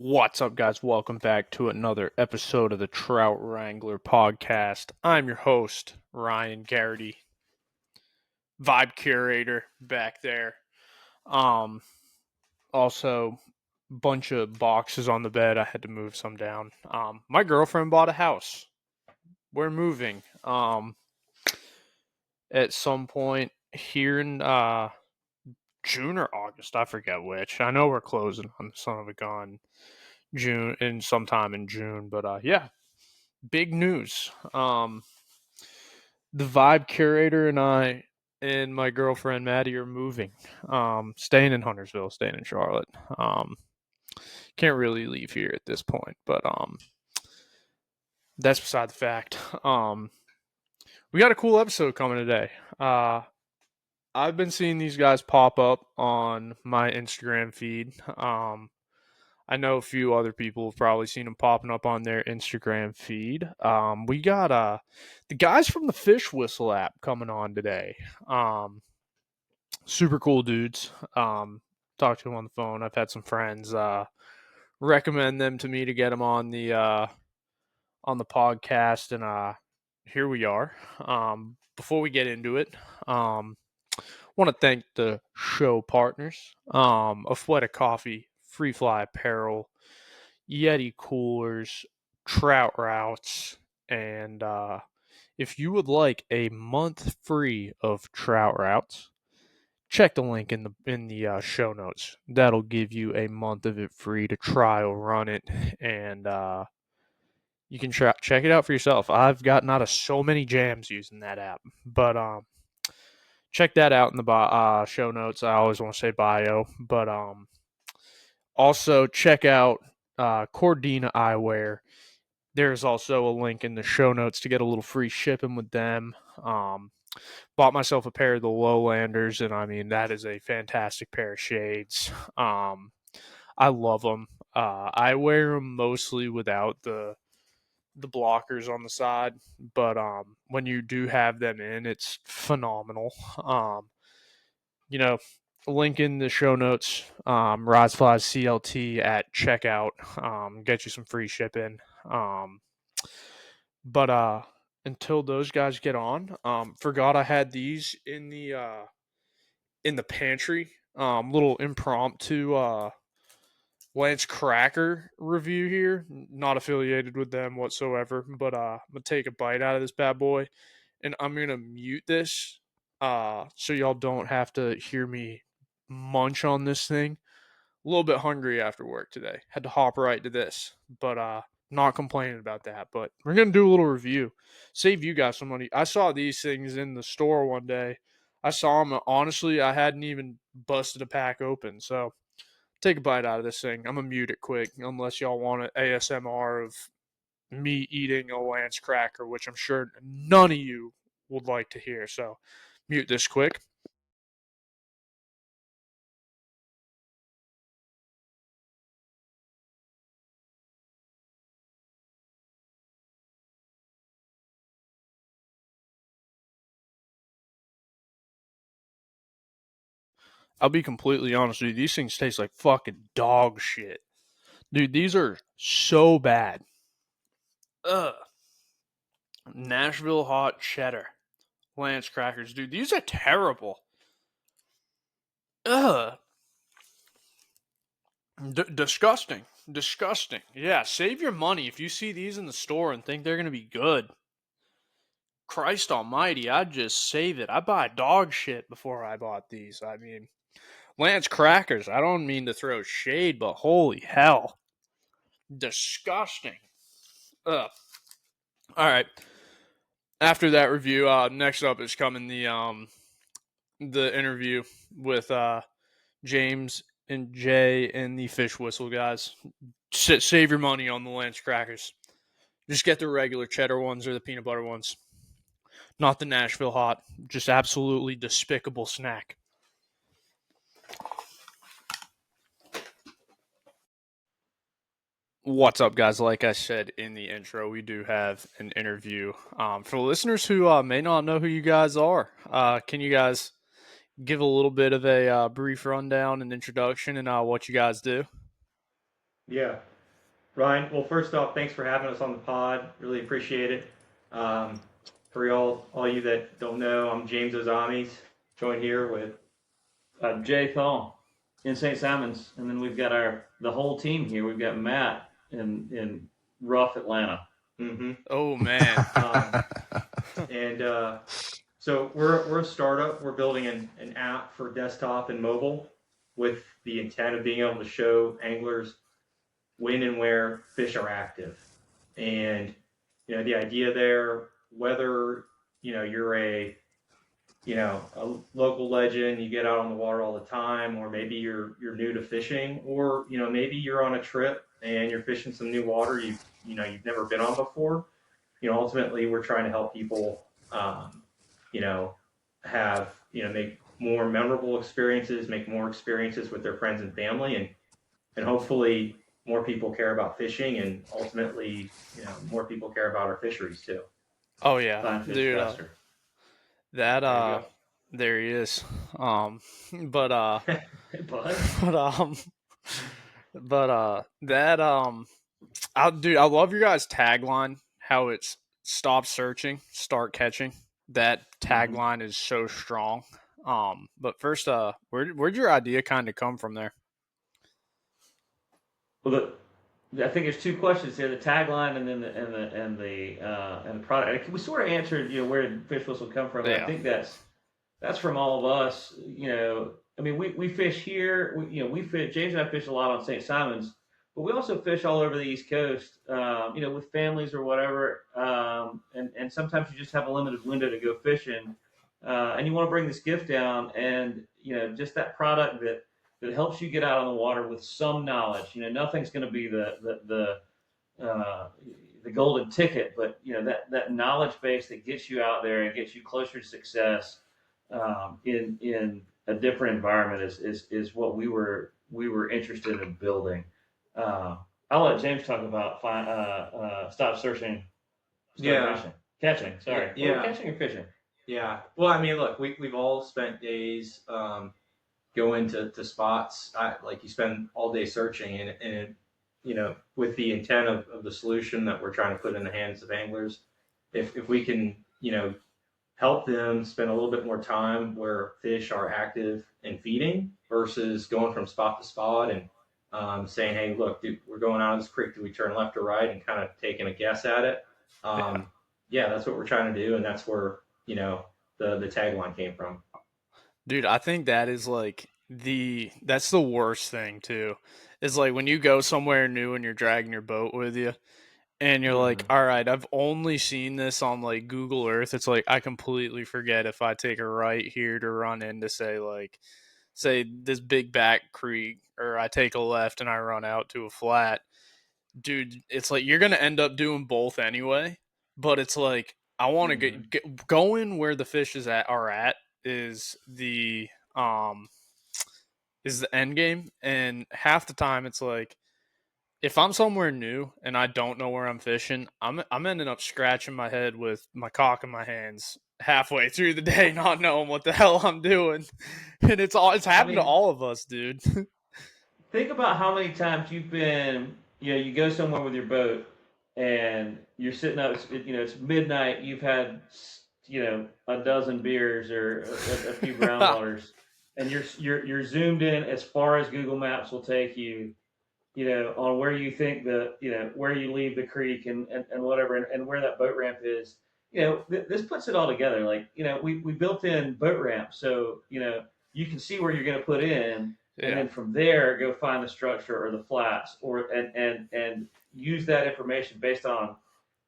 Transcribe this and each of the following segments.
What's up, guys? Welcome back to another episode of the Trout Wrangler Podcast. I'm your host, Ryan Garrity, vibe curator back there. Um, Also, bunch of boxes on the bed. I had to move some down. My girlfriend bought a house. We're moving. At some point here in June or August, I forget which. I know we're closing on the son of a gun June and sometime in June, but yeah, big news. The vibe curator and I and my girlfriend Maddie are moving. Staying in Huntersville, staying in Charlotte. Can't really leave here at this point, but that's beside the fact. We got a cool episode coming today. I've been seeing these guys pop up on my Instagram feed. I know a few other people have probably seen them popping up on their Instagram feed. We got the guys from the Fish Whistle app coming on today. Super cool dudes. Talked to them on the phone. I've had some friends recommend them to me to get them on the podcast, and here we are. Before we get into it, want to thank the show partners, Athletic Coffee, Free Fly Apparel, Yeti Coolers, Trout Routes, and if you would like a month free of Trout Routes, check the link in the show notes. That'll give you a month of it free to trial run it, and you can check it out for yourself. I've gotten out of so many jams using that app, but check that out in the show notes. I always want to say bio, but also check out Cordina Eyewear. There's also a link in the show notes to get a little free shipping with them. Bought myself a pair of the Lowlanders, and I mean, that is a fantastic pair of shades. I love them. I wear them mostly without the blockers on the side, but when you do have them in, it's phenomenal. You know, link in the show notes. Rods Flies CLT at checkout. Get you some free shipping. But until those guys get on, forgot I had these in the pantry. Little impromptu Lance Cracker review here. Not affiliated with them whatsoever, but I'm gonna take a bite out of this bad boy, and I'm gonna mute this so y'all don't have to hear me munch on this thing. A little bit hungry after work today. Had to hop right to this, but not complaining about that. But we're gonna do a little review. Save you guys some money. I saw these things in the store one day. I saw them. Honestly, I hadn't even busted a pack open. So take a bite out of this thing. I'm gonna mute it quick, unless y'all want an ASMR of me eating a Lance cracker, which I'm sure none of you would like to hear. So mute this quick. I'll be completely honest with you. These things taste like fucking dog shit. Dude, these are so bad. Ugh. Nashville hot cheddar. Lance crackers. Dude, these are terrible. Ugh. Disgusting. Disgusting. Yeah, save your money if you see these in the store and think they're going to be good. Christ almighty, I'd just save it. I buy dog shit before I bought these. I mean, Lance crackers, I don't mean to throw shade, but holy hell. Disgusting. Ugh. All right. After that review, next up is coming the interview with James and Jay and the Fish Whistle guys. Save your money on the Lance crackers. Just get the regular cheddar ones or the peanut butter ones. Not the Nashville hot. Just absolutely despicable snack. What's up, guys? Like I said in the intro, we do have an interview. For the listeners who may not know who you guys are, can you guys give a little bit of a brief rundown and introduction and what you guys do? Yeah. Ryan, well, first off, thanks for having us on the pod. Really appreciate it. Um, for all you that don't know, I'm James Ozamis, joined here with. Jay Thal in St. Simons, and then we've got the whole team here. We've got Matt in rough Atlanta. Mm-hmm. Oh man. And so we're a startup. We're building an app for desktop and mobile with the intent of being able to show anglers when and where fish are active. And the idea there, whether you're a local legend, you get out on the water all the time, or maybe you're new to fishing, or maybe you're on a trip and you're fishing some new water you've never been on before. Ultimately we're trying to help people, you know, have make more memorable experiences, make more experiences with their friends and family, and hopefully more people care about fishing, and ultimately more people care about our fisheries too. Oh yeah, Find fish dude. faster. That There you there he is. Um, but go. Hey, bud. but that dude, I love your guys' tagline. How it's stop searching, start catching. That Mm-hmm. tagline is so strong. But first, where'd your idea kind of come from there? Well, I think there's two questions here: the tagline and then the product. We sort of answered, where did fish whistle come from, and I Yeah, think that's from all of us. I mean, we fish here. We fish. James and I fish a lot on St. Simons, but we also fish all over the East Coast. With families or whatever. And sometimes you just have a limited window to go fishing, and you want to bring this gift down, and just that product that helps you get out on the water with some knowledge. Nothing's going to be the golden ticket, but that knowledge base that gets you out there and gets you closer to success, in a different environment is what we were interested in building. Uh, I'll let James talk about stop searching, start Yeah, fishing, catching. yeah, Sorry, what were yeah, catching or fishing? yeah. Well, I mean, look, we've all spent days going to spots. Like you spend all day searching, and with the intent of the solution that we're trying to put in the hands of anglers. If we can help them spend a little bit more time where fish are active and feeding versus going from spot to spot and saying, hey, look, dude, we're going out of this creek. Do we turn left or right? And kind of taking a guess at it. yeah, Um, yeah, that's what we're trying to do. And that's where, the tagline came from. dude. I think that is like that's the worst thing too. Is like when you go somewhere new and you're dragging your boat with you, and you're like, Mm-hmm. all right, I've only seen this on like Google Earth. It's like I completely forget if I take a right here to run into say this big back creek, or I take a left and I run out to a flat. Dude, it's like you're gonna end up doing both anyway. But it's like I want to Mm-hmm. get going where the fish are at is um the end game, and half the time it's like if I'm somewhere new and I don't know where I'm fishing, I'm ending up scratching my head with my cock in my hands halfway through the day, not knowing what the hell I'm doing. And it's I happened to mean, all of us, dude. think about how many times you've been, you go somewhere with your boat and you're sitting up, it's midnight, you've had, a dozen beers or a few ground waters, and you're zoomed in as far as Google Maps will take you, on where you think where you leave the creek and whatever, and where that boat ramp is. This puts it all together. Like, we built in boat ramps, so you can see where you're going to put in, and Yeah. then from there go find the structure or the flats, or and use that information based on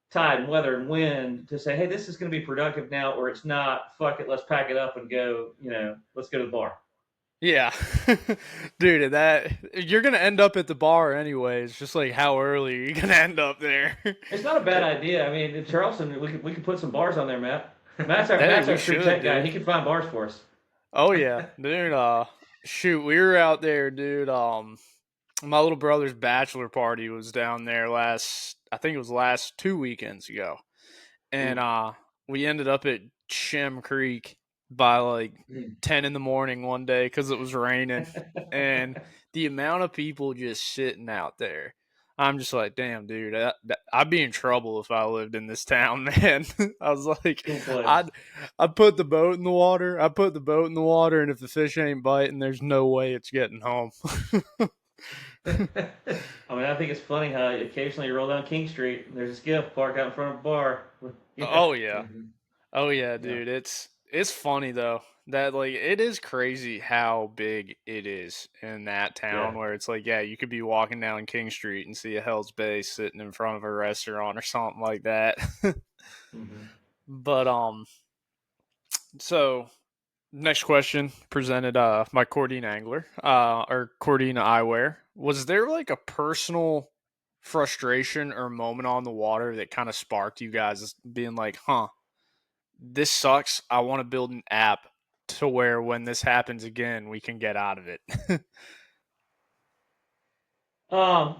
tide and weather and wind to say, hey, this is going to be productive now, or it's not. Fuck it, let's pack it up and go. Let's go to the bar. Yeah. Dude, that you're gonna end up at the bar anyway. It's just like how early are you gonna end up there? It's not a bad idea. I mean, in Charleston, we could put some bars on there, Matt. Matt's our Hey, Matt's we our crew should, tech guy. dude. He can find bars for us. Oh yeah. Dude, shoot, we were out there, dude. My little brother's bachelor party was down there I think it was last 2 weekends ago. And Ooh. we ended up at Shem Creek by like Mm. 10 in the morning one day because it was raining, and the amount of people just sitting out there. I'm just like, damn, dude, I'd be in trouble if I lived in this town, man. I was like, I'd put the boat in the water. I put the boat in the water, and if the fish ain't biting, there's no way it's getting home. I mean, I think it's funny how occasionally you roll down King Street and there's a skiff parked out in front of a bar. Oh yeah, Mhm. oh yeah, dude. It's funny though that like it is crazy how big it is in that town Yeah. where it's like, yeah, you could be walking down King Street and see a Hell's Bay sitting in front of a restaurant or something like that. Mhm. But so next question presented by Cordina Angler, or Cordina Eyewear. Was there like a personal frustration or moment on the water that kind of sparked you guys being like, huh, this sucks. I want to build an app to where when this happens again, we can get out of it. Um,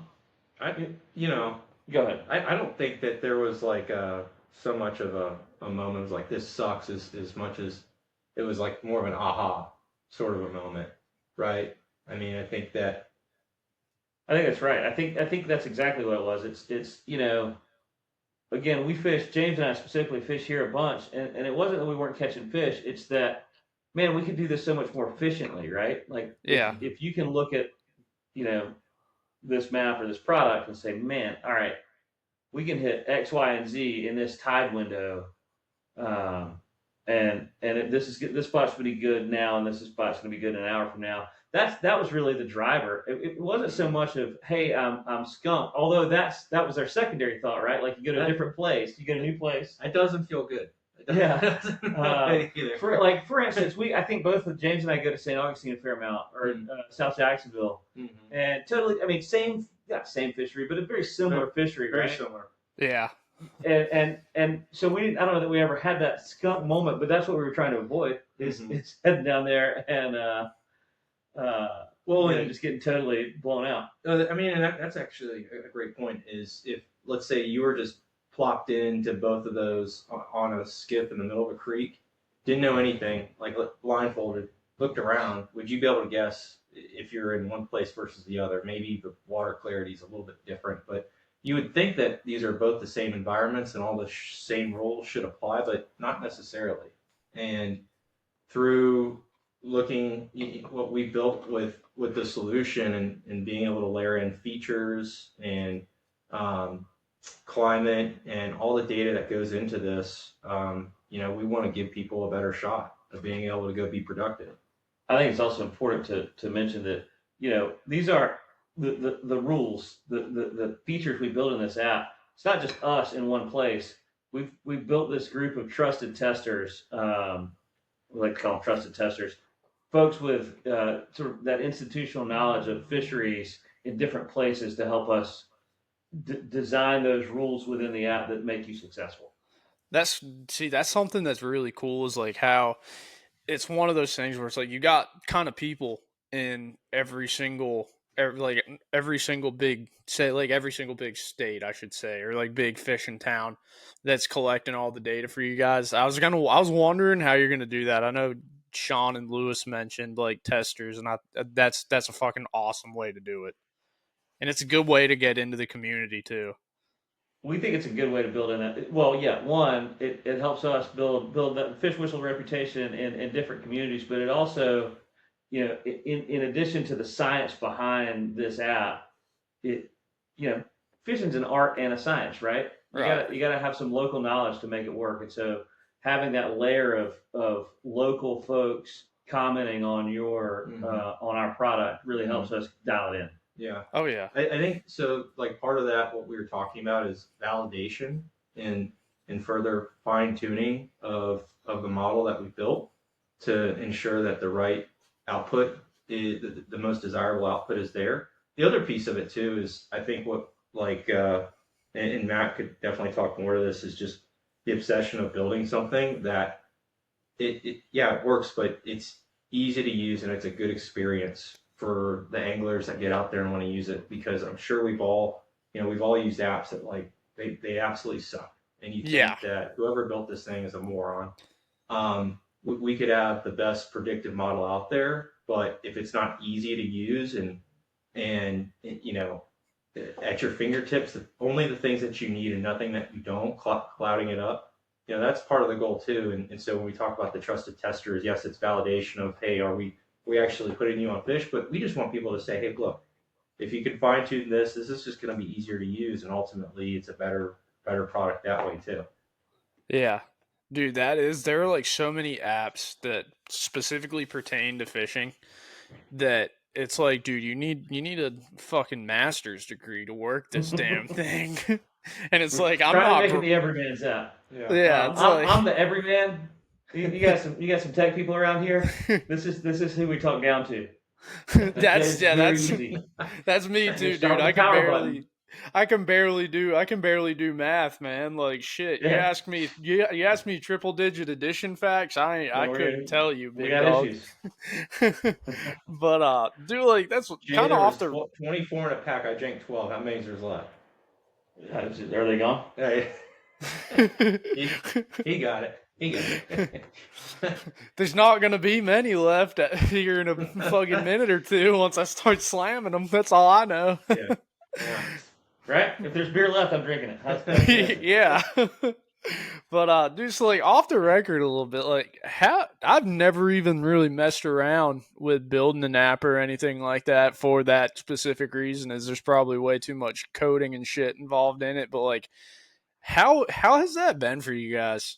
I, you know, Go ahead. I don't think that there was like so much of a moment. It was like this sucks as much as it was like more of an aha sort of a moment, right? I mean, I think that I think that's right. I think that's exactly what it was. It's again, we fish. James and I specifically fish here a bunch, and it wasn't that we weren't catching fish. It's that, man, we could do this so much more efficiently, right? Like Yeah. if you can look at you know this map or this product and say, man, all right, we can hit X, Y, and Z in this tide window, um, this spot's going to be good now, and this spot's going to be good in an hour from now. That was really the driver. It wasn't so much of, hey, I'm skunked, although that was our secondary thought, right? Like you go to a different place, you go to a new place. it doesn't feel good. Yeah. For instance, I think both of James and I go to St. Augustine a fair amount, or South Jacksonville, and totally, I mean, not same fishery, but a very similar fishery, Very right? similar. Yeah. And so we didn't. I don't know that we ever had that skunk moment, but that's what we were trying to avoid. Is heading down there and just getting totally blown out. I mean, and that's actually a great point. Is if let's say you were just plopped into both of those on a skiff in the middle of a creek, didn't know anything, like blindfolded, looked around, would you be able to guess if you're in one place versus the other? Maybe the water clarity is a little bit different, but you would think that these are both the same environments and all the same rules should apply, but not necessarily. And through looking what we built with the solution and being able to layer in features and climate and all the data that goes into this, we want to give people a better shot of being able to go be productive. I think it's also important to mention that these are the rules, the features we build in this app. It's not just us in one place. We've built this group of trusted testers. We like to call them trusted testers, folks with sort of that institutional knowledge of fisheries in different places to help us design those rules within the app that make you successful. That's something that's really cool is like how it's one of those things where it's like you got kind of people in every single big every single big state, I should say, or like big fishing town that's collecting all the data for you guys. I was wondering how you're gonna do that. I know Sean and Lewis mentioned like testers, and that's a fucking awesome way to do it, and it's a good way to get into the community too. We think it's a good way to build in that. Well, yeah, one, it helps us build that fish whistle reputation in different communities, but it also, in addition to the science behind this app, fishing's an art and a science, right? You gotta have some local knowledge to make it work, and so having that layer of local folks commenting on your on our product really helps us dial it in. Yeah. Oh yeah. I think so. Like part of that, what we were talking about is validation and further fine tuning of the model that we built to ensure that the right output is the most desirable output is there. The other piece of it too is I think what and Matt could definitely talk more to this is just the obsession of building something that it works, but it's easy to use and it's a good experience for the anglers that get out there and want to use it, because I'm sure we've all used apps that like they absolutely suck, and you think that whoever built this thing is a moron. We could have the best predictive model out there, but if it's not easy to use and at your fingertips, only the things that you need and nothing that you don't, clouding it up. That's part of the goal too. And so when we talk about the trusted testers, yes, it's validation of, hey, are we actually putting you on fish? But we just want people to say, hey, look, if you can fine tune this is just going to be easier to use, and ultimately it's a better product that way too. Yeah. Dude, there are like so many apps that specifically pertain to fishing that it's like, dude, you need a fucking master's degree to work this damn thing. And it's like, I'm Try to not make it the everyman's app. Yeah, it's I'm, like I'm the everyman. You got some tech people around here. This is who we talk down to. that's easy. That's me too, Start dude. with the power button. I can barely do math, man. Like shit. Yeah. You ask me triple digit addition facts, I couldn't tell you, We big got dog. issues. But dude, like that's kind of off the 24 in a pack. I drank 12. How many is there's left? Are they gone? He got it. There's not gonna be many left here in a fucking minute or two once I start slamming them. That's all I know. Yeah. Right? If there's beer left, I'm drinking it. Yeah. But dude, so like off the record a little bit, like I've never even really messed around with building an app or anything like that for that specific reason, as there's probably way too much coding and shit involved in it. But like how has that been for you guys?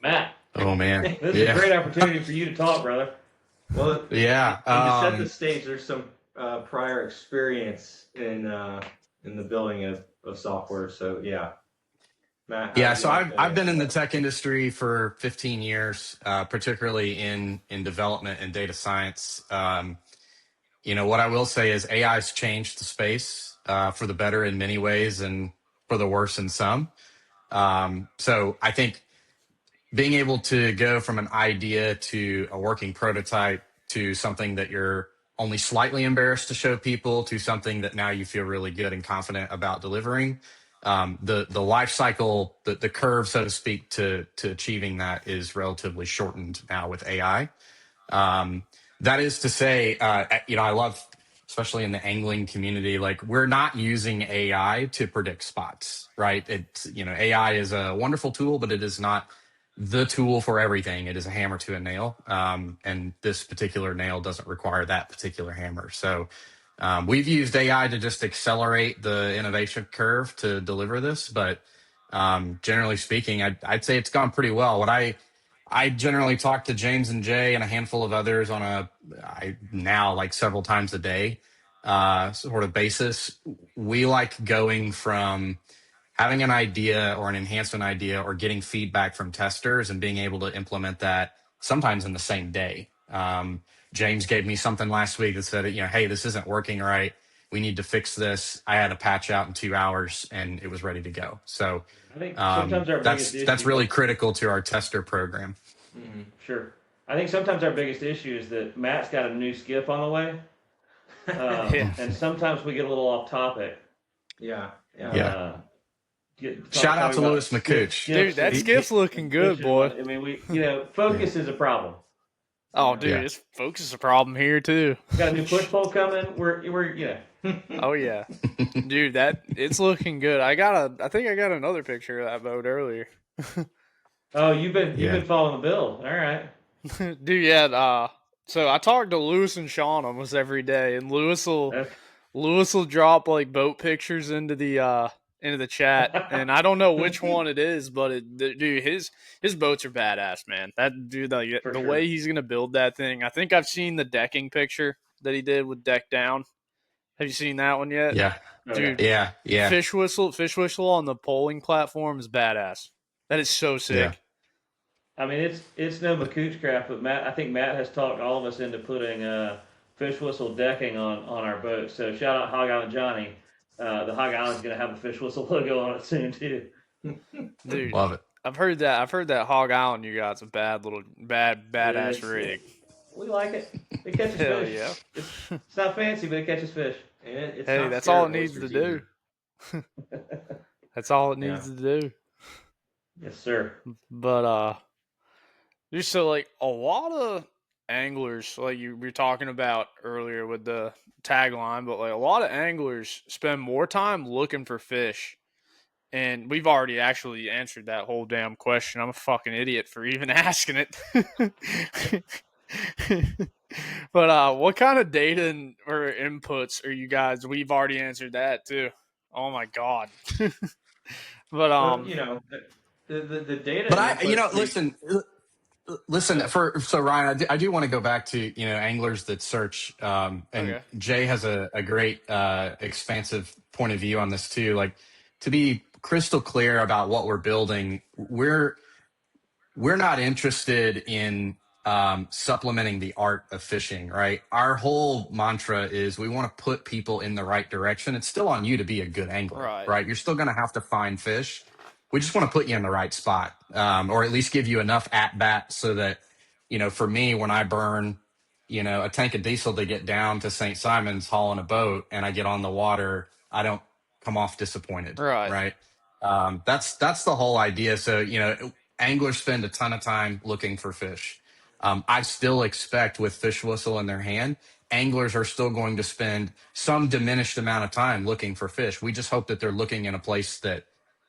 Matt. Oh man. This is a great opportunity for you to talk, brother. Well, yeah. And to set the stage, there's some prior experience in the building of software. So yeah. Matt, yeah, so I've been in the tech industry for 15 years, particularly in development and data science. What I will say is AI's changed the space for the better in many ways and for the worse in some. So I think being able to go from an idea to a working prototype to something that you're only slightly embarrassed to show people to something that now you feel really good and confident about delivering. The life cycle, the curve, so to speak, to achieving that is relatively shortened now with AI. That is to say, I love, especially in the angling community, like we're not using AI to predict spots, right? It's, AI is a wonderful tool, but it is not the tool for everything. It is a hammer to a nail. And this particular nail doesn't require that particular hammer. So we've used AI to just accelerate the innovation curve to deliver this. But generally speaking, I'd say it's gone pretty well. What I generally talk to James and Jay and a handful of others on now like several times a day sort of basis. We like going from having an idea or an enhancement idea or getting feedback from testers and being able to implement that sometimes in the same day. James gave me something last week that said, hey, this isn't working right. We need to fix this. I had a patch out in 2 hours and it was ready to go. So I think sometimes our biggest issue, that's really critical to our tester program. Mm-hmm. Sure. I think sometimes our biggest issue is that Matt's got a new skiff on the way. And sometimes we get a little off topic. Yeah. Shout out to Louis McCooch. Dude, that skiff's looking good, boy. I mean, focus is a problem. Oh, dude, this focus is a problem here too. Got a new push pole coming. We're Oh yeah, dude, it's looking good. I think I got another picture of that boat earlier. Oh, you've been following the build. All right, dude. Yeah. So I talk to Lewis and Sean almost every day, and Lewis will drop like boat pictures into the chat, and I don't know which one it is, but dude, his boats are badass, man. That dude, the way he's gonna build that thing. I think I've seen the decking picture that he did with deck down. Have you seen that one yet? Yeah, dude. Yeah. Fish whistle on the polling platform is badass. That is so sick. Yeah. I mean, it's no McCooch craft, but I think Matt has talked all of us into putting fish whistle decking on our boat. So shout out Hog Island Johnny. The Hog Island's gonna have a fish whistle logo on it soon too. Dude, love it. I've heard that Hog Island you got's a badass rig. We like it. It catches Hell fish. Yeah. It's not fancy, but it catches fish. It's hey, that's all it needs to do. That's all it needs to do. Yes, sir. But just so like a lot of anglers, like you were talking about earlier with the tagline, but like a lot of anglers spend more time looking for fish. And we've already actually answered that whole damn question. I'm a fucking idiot for even asking it. But what kind of data or inputs are you guys? We've already answered that too. Oh my god. But Well, the data But and inputs. listen. So Ryan, I do want to go back to anglers that search, and okay. Jay has a great expansive point of view on this too. Like, to be crystal clear about what we're building, we're not interested in supplementing the art of fishing, right? Our whole mantra is we want to put people in the right direction. It's still on you to be a good angler, Right. right? You're still going to have to find fish. We just want to put you in the right spot, or at least give you enough at bat so that, for me, when I burn, a tank of diesel to get down to St. Simon's hauling a boat and I get on the water, I don't come off disappointed, Right. right? That's the whole idea. So, anglers spend a ton of time looking for fish. I still expect with fish whistle in their hand, anglers are still going to spend some diminished amount of time looking for fish. We just hope that they're looking in a place that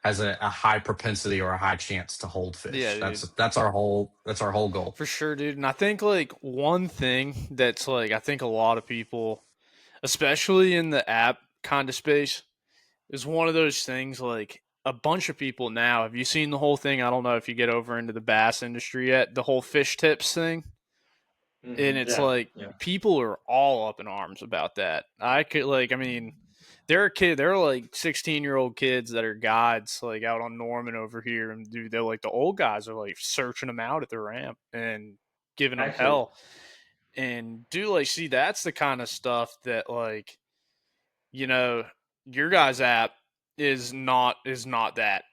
has a high propensity or a high chance to hold Yeah, fish. dude. That's our whole goal. For sure, dude. And I think like one thing that's like I think a lot of people, especially in the app kind of space, is one of those things like a bunch of people now. Have you seen the whole thing? I don't know if you get over into the bass industry yet, the whole fish tips thing. And it's Yeah. like people are all up in arms about that. I mean, there are like 16-year-old kids that are guides like out on Norman over here, and dude, they're like the old guys are like searching them out at the ramp and giving them Actually, hell. And dude, like, see, that's the kind of stuff that like, you know, your guys' app is not that that's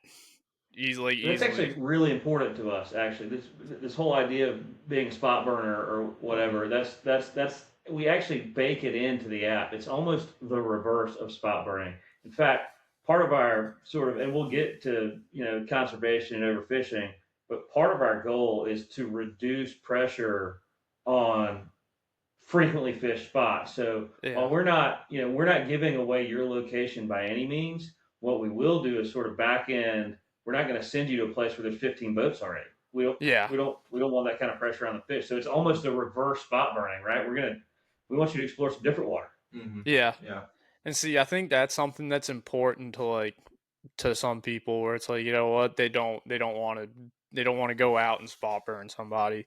easily. actually really important to us. Actually, this whole idea of being a spot burner or whatever. That's we actually bake it into the app. It's almost the reverse of spot burning. In fact, part of our sort of, and we'll get to conservation and overfishing, but part of our goal is to reduce pressure on frequently fished spots. So Yeah. while we're not giving away your location by any means, what we will do is sort of back end. We're not going to send you to a place where there's 15 boats already. We don't want that kind of pressure on the fish. So it's almost a reverse spot burning, right? We want you to explore some different water. Mm-hmm. Yeah. Yeah. And see, I think that's something that's important to some people where it's like, you know what, they don't want to go out and spot burn somebody.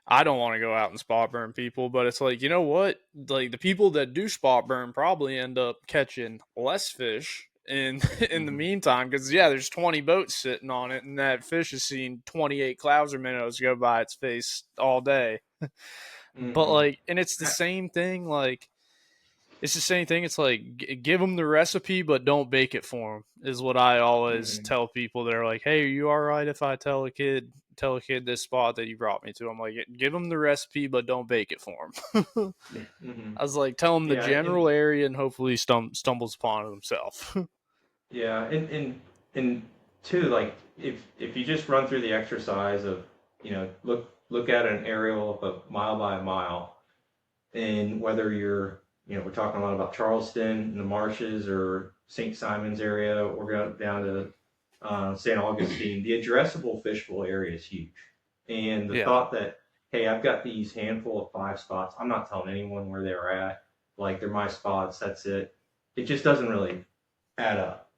I don't want to go out and spot burn people, but it's like, you know what? Like the people that do spot burn probably end up catching less fish in in the meantime, because there's 20 boats sitting on it, and that fish has seen 28 clouser minnows go by its face all day. But like, and it's the same thing. Like, it's the same thing. It's like give them the recipe, but don't bake it for them. Is what I always tell people. They're like, "Hey, are you all right if I tell a kid this spot that you brought me to?" I'm like, "Give them the recipe, but don't bake it for them." I was like, "Tell them the general area, and hopefully stumbles upon it himself." Yeah, and two, like if you just run through the exercise of look at an aerial of a mile by a mile, and whether you're we're talking a lot about Charleston and the marshes or St. Simon's area, or going down to St. Augustine, the addressable fishable area is huge. And the thought that, hey, I've got these handful of 5 spots, I'm not telling anyone where they're at, like they're my spots, that's it. It just doesn't really add up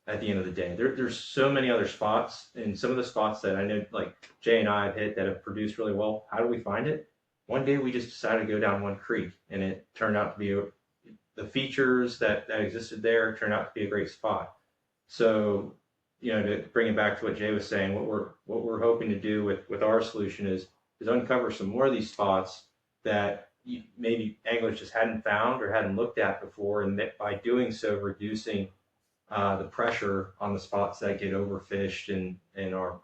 at the end of the day. There's so many other spots, and some of the spots that I know, like Jay and I have hit that have produced really well. How do we find it? One day we just decided to go down one creek, and it turned out to be the features that existed there turned out to be a great spot. So, to bring it back to what Jay was saying, what we're hoping to do with our solution is uncover some more of these spots that maybe anglers just hadn't found or hadn't looked at before, and that by doing so, reducing the pressure on the spots that get overfished and are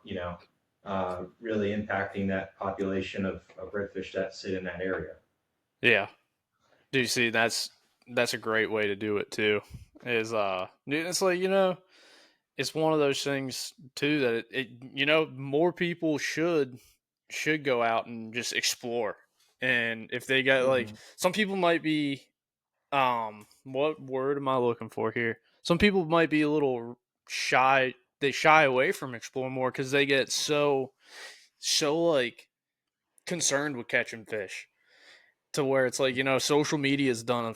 really impacting that population of redfish that sit in that area. Yeah. Do you see that's a great way to do it too. Is it's like, it's one of those things too that it more people should go out and just explore And if they got like, some people might be, what word am I looking for here? Some people might be a little shy. They shy away from exploring more because they get so like concerned with catching fish, to where it's like, social media has done a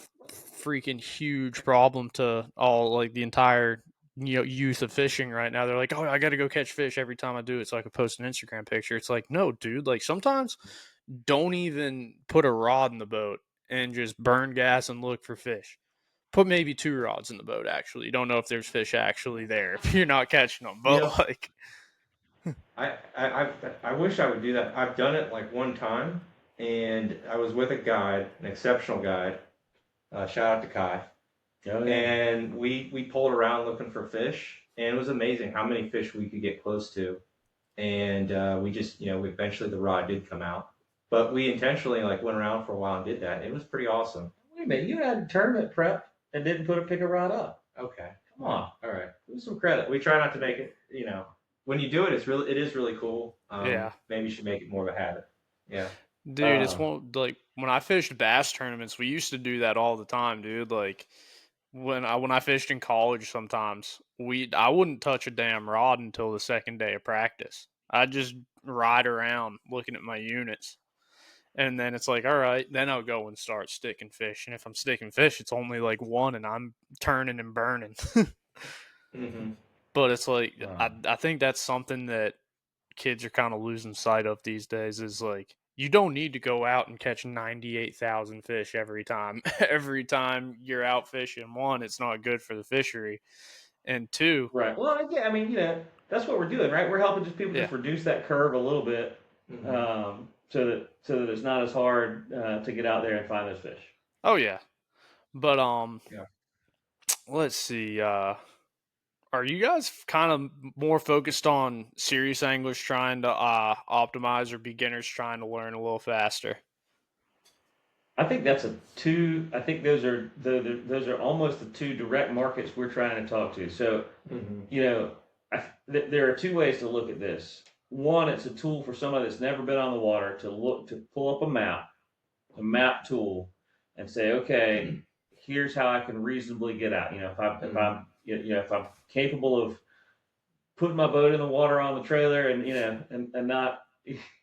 freaking huge problem to all, like, the entire youth of fishing right now. They're like, oh, I gotta go catch fish every time I do it so I can post an Instagram picture. It's like, no, dude, like, sometimes don't even put a rod in the boat and just burn gas and look for fish. Put maybe 2 rods in the boat. Actually, you don't know if there's fish actually there if you're not catching them, but like, I wish I would do that. I've done it like one time, and I was with a guide, an exceptional guide. Shout out to Kai. Oh, yeah. And we pulled around looking for fish, and it was amazing how many fish we could get close to. And we just, eventually the rod did come out, but we intentionally like went around for a while and did that. It was pretty awesome. Wait a minute, you had tournament prep and didn't pick a rod up. Okay, come on, all right. give some credit. We try not to make it, when you do it, it is really cool. Yeah. Maybe you should make it more of a habit. Yeah. Dude, it's like when I fished bass tournaments, we used to do that all the time, dude. Like when I fished in college, sometimes I wouldn't touch a damn rod until the second day of practice. I'd just ride around looking at my units, and then it's like, all right, then I'll go and start sticking fish. And if I'm sticking fish, it's only like one, and I'm turning and burning. But it's like, I think that's something that kids are kind of losing sight of these days, is like, you don't need to go out and catch 98,000 fish every time. Every time you're out fishing, one, it's not good for the fishery, and two, right. Well, yeah, I mean, that's what we're doing, right? We're helping just people just reduce that curve a little bit, so that it's not as hard to get out there and find those fish. Oh yeah, but let's see. Are you guys kind of more focused on serious anglers trying to optimize, or beginners trying to learn a little faster? I think I think those are almost the two direct markets we're trying to talk to. So, there are two ways to look at this. One, it's a tool for somebody that's never been on the water to pull up a map tool, and say, okay, here's how I can reasonably get out. If I'm capable of putting my boat in the water on the trailer and not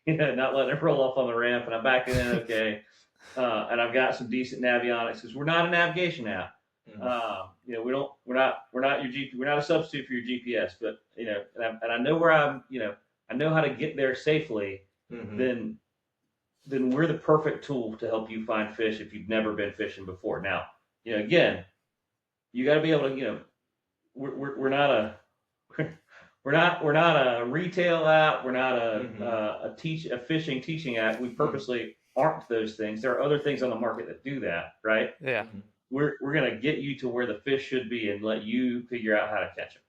not letting it roll off on the ramp, and I'm backing in okay, and I've got some decent navionics, because we're not a navigation app. We're not a substitute for your GPS, but and I know where I know how to get there safely. Then we're the perfect tool to help you find fish if you've never been fishing before. Now, again, you got to be able to, we're not a retail app. We're not a fishing teaching app. We purposely aren't those things. There are other things on the market that do that, right? Yeah. We're gonna get you to where the fish should be and let you figure out how to catch them.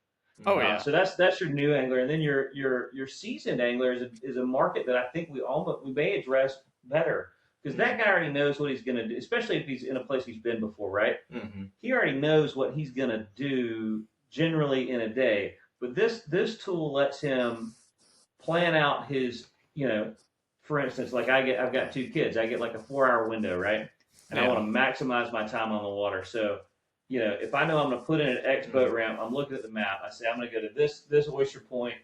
Oh yeah. So that's your new angler, and then your seasoned angler is a market that I think we may address better, because that guy already knows what he's gonna do, especially if he's in a place he's been before, right? He already knows what he's gonna do generally in a day. But this tool lets him plan out his, for instance, like I've got 2 kids. I get like a 4-hour window, right? And I want to maximize my time on the water. So, if I know I'm going to put in an X boat ramp, I'm looking at the map. I say I'm going to go to this oyster point,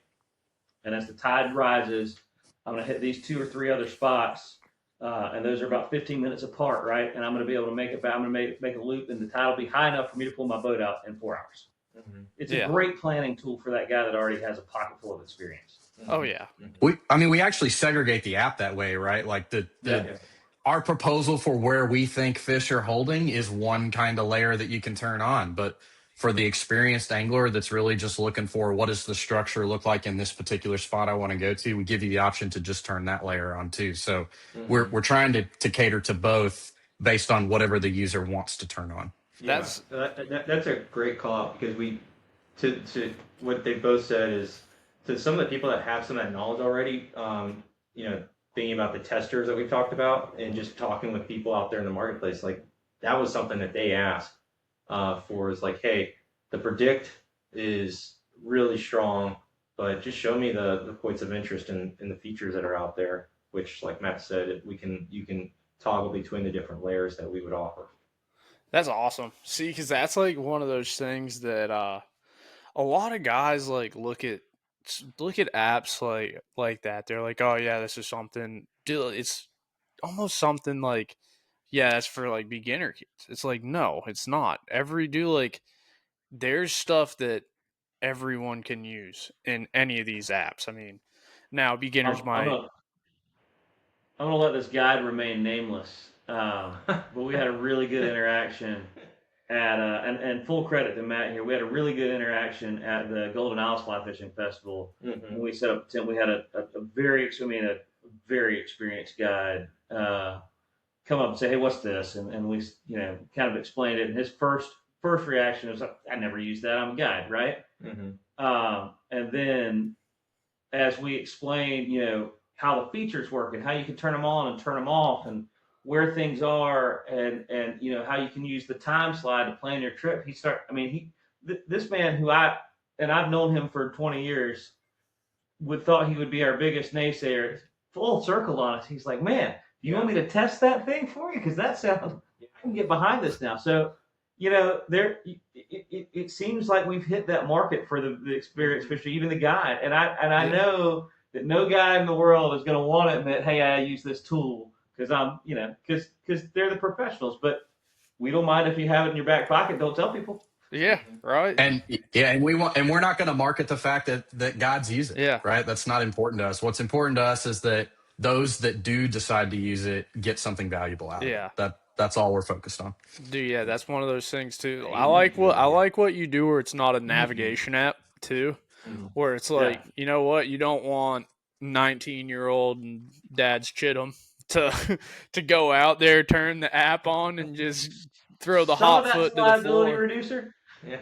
and as the tide rises, I'm going to hit these 2 or 3 other spots, and those are about 15 minutes apart, right? And I'm going to be able to make it back. I'm going to make a loop, and the tide will be high enough for me to pull my boat out in 4 hours. It's a great planning tool for that guy that already has a pocket full of experience. Oh yeah. We actually segregate the app that way, right? Like our proposal for where we think fish are holding is one kind of layer that you can turn on. But for the experienced angler that's really just looking for what does the structure look like in this particular spot I want to go to, we give you the option to just turn that layer on too. So we're trying to cater to both based on whatever the user wants to turn on. That's a great call out, because to what they both said is, to some of the people that have some of that knowledge already, thinking about the testers that we talked about and just talking with people out there in the marketplace, like that was something that they asked for, is like, hey, the predict is really strong, but just show me the points of interest in the features that are out there, which, like Matt said, you can toggle between the different layers that we would offer. That's awesome. See, because that's like one of those things that a lot of guys like look at apps like that. They're like, oh yeah, this is something. Dude, it's almost something like, yeah, that's for like beginner kids. It's like, no, it's not. There's stuff that everyone can use in any of these apps. I mean, now beginners I'm might. gonna let this guide remain nameless, but we had a really good interaction at and full credit to Matt here. We had a really good interaction at the Golden Isles Fly Fishing Festival. Mm-hmm. When we set up a tent, we had a very experienced guide come up and say, "Hey, what's this?" And we kind of explained it. And his first reaction was, "I never used that. I'm a guide, right?" Mm-hmm. And then as we explained, how the features work and how you can turn them on and turn them off and where things are and how you can use the time slide to plan your trip. This man who I've known him for 20 years thought he would be our biggest naysayer, full circle on us. He's like, man, you want me to test that thing for you? Because that sounds, I can get behind this now. So, it seems like we've hit that market for the experienced fisher, even the guide. And I know that no guy in the world is going to want to admit, hey, I use this tool because because they're the professionals. But we don't mind if you have it in your back pocket. Don't tell people. Yeah, right. And we're not going to market the fact that guides use it. Yeah. Right. That's not important to us. What's important to us is that those that do decide to use it get something valuable out of it. That's all we're focused on. Dude, yeah, that's one of those things too. I like what you do where it's not a navigation app too. Where it's like, you know what, you don't want 19-year-old and dad's chittum to go out there, turn the app on and just throw the hot foot to the floor. Reducer. Yeah.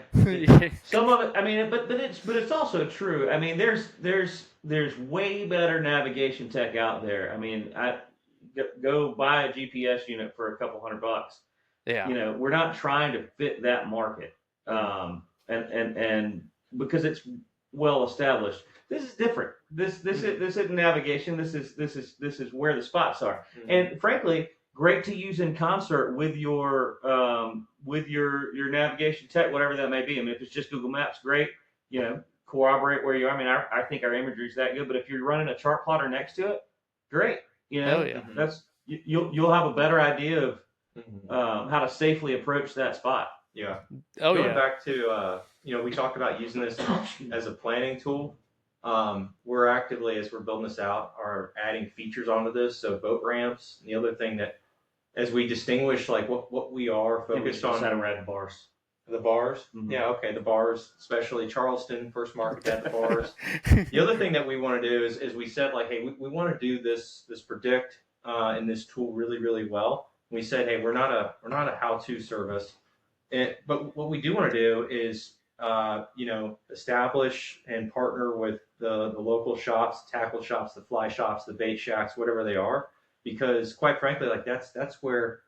Some of it, but it's also true. I mean, there's way better navigation tech out there. I mean, I go buy a GPS unit for a couple $100. Yeah. We're not trying to fit that market. And because it's well established. This is different. This isn't navigation. This is where the spots are. Mm-hmm. And frankly, great to use in concert with your navigation tech, whatever that may be. I mean, if it's just Google Maps, great. Corroborate where you are. I mean, I think our imagery is that good. But if you're running a chart plotter next to it, great. Hell yeah. That's you'll have a better idea of how to safely approach that spot. Yeah. Going back to we talked about using this as a planning tool. We're actively, as we're building this out, are adding features onto this. So boat ramps. And the other thing that, as we distinguish like what we are focused on. Red bars. The bars? Mm-hmm. Yeah, okay, the bars, especially Charleston, first market had the bars. The other thing that we want to do is we said like, hey, we want to do this predict and this tool really, really well. We said, hey, we're not a how-to service. But what we do want to do is establish and partner with the local shops, tackle shops, the fly shops, the bait shacks, whatever they are, because quite frankly, like that's where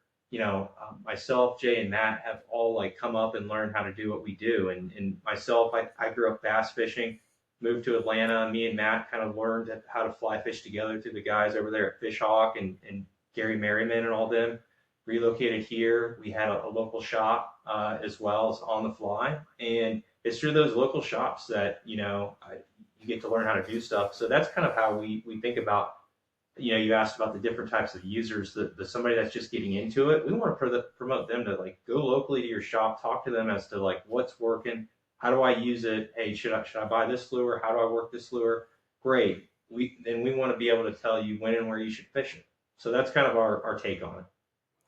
myself, Jay, and Matt have all like come up and learned how to do what we do. And myself, I grew up bass fishing, moved to Atlanta. Me and Matt kind of learned how to fly fish together through the guys over there at Fish Hawk and Gary Merriman and all them. Relocated here. We had a local shop as well as on the fly. And it's through those local shops that, you get to learn how to do stuff. So that's kind of how we think about, you asked about the different types of users, the somebody that's just getting into it. We want to promote them to like go locally to your shop, talk to them as to like what's working, how do I use it? Hey, should I buy this lure? How do I work this lure? Great. We want to be able to tell you when and where you should fish it. So that's kind of our take on it.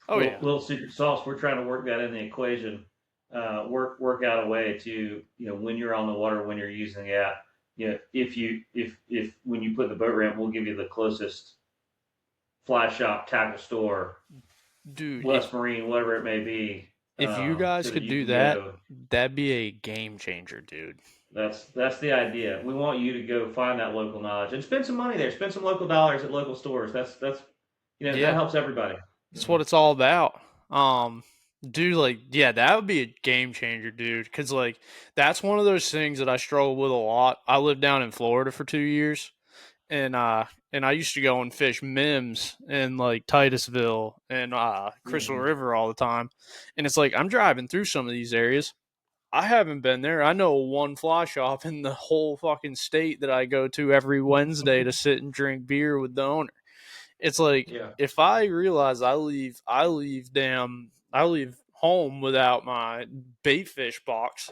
Oh yeah. Little secret sauce. We're trying to work that in the equation. Work out a way to when you're on the water, when you're using the app. If when you put the boat ramp, we'll give you the closest fly shop, tackle store, dude, West Marine, whatever it may be. If you guys could do that, that'd be a game changer, dude. That's the idea. We want you to go find that local knowledge and spend some money there. Spend some local dollars at local stores. That helps everybody. That's what it's all about. Dude, that would be a game changer, dude. Because, that's one of those things that I struggle with a lot. I lived down in Florida for 2 years. And and I used to go and fish Mims in like Titusville and Crystal River all the time. And it's like I'm driving through some of these areas. I haven't been there. I know one fly shop in the whole fucking state that I go to every Wednesday to sit and drink beer with the owner. It's like if I realize I leave home without my bait fish box,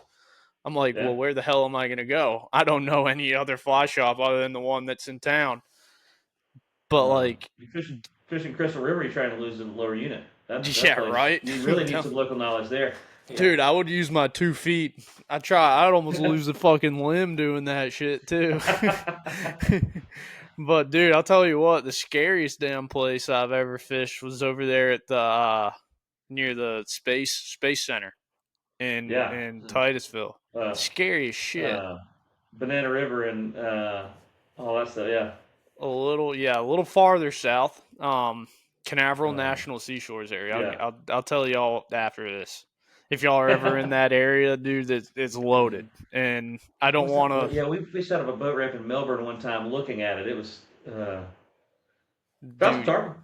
I'm like, well, where the hell am I going to go? I don't know any other fly shop other than the one that's in town. But like, fishing Crystal River, you're trying to lose the lower unit. That right. You really need some local knowledge there. Dude, I would use my 2 feet. I'd almost lose a fucking limb doing that shit too. But dude, I'll tell you what, the scariest damn place I've ever fished was over there at the near the space center in Titusville. Scary as shit. Banana River and all that stuff. Yeah. A little farther south. Canaveral National Seashores area. I'll tell y'all after this. If y'all are ever in that area, dude, it's loaded, and I don't want to. Yeah, we fished out of a boat ramp in Melbourne one time. Looking at it, it was tarpon.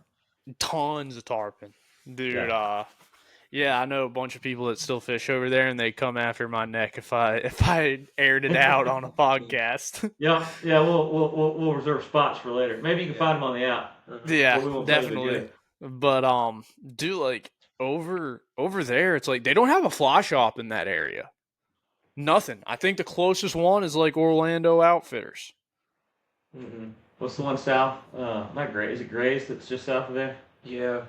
Tons of tarpon, dude. Yeah, I know a bunch of people that still fish over there, and they come after my neck if I aired it out on a podcast. Yeah, we'll reserve spots for later. Maybe you can find them on the app. Yeah, definitely. But dude, like over there, it's like they don't have a fly shop in that area. Nothing. I think the closest one is like Orlando Outfitters. Mm-hmm. What's the one south? Not Gray. Is it Gray's that's just south of there? Yeah.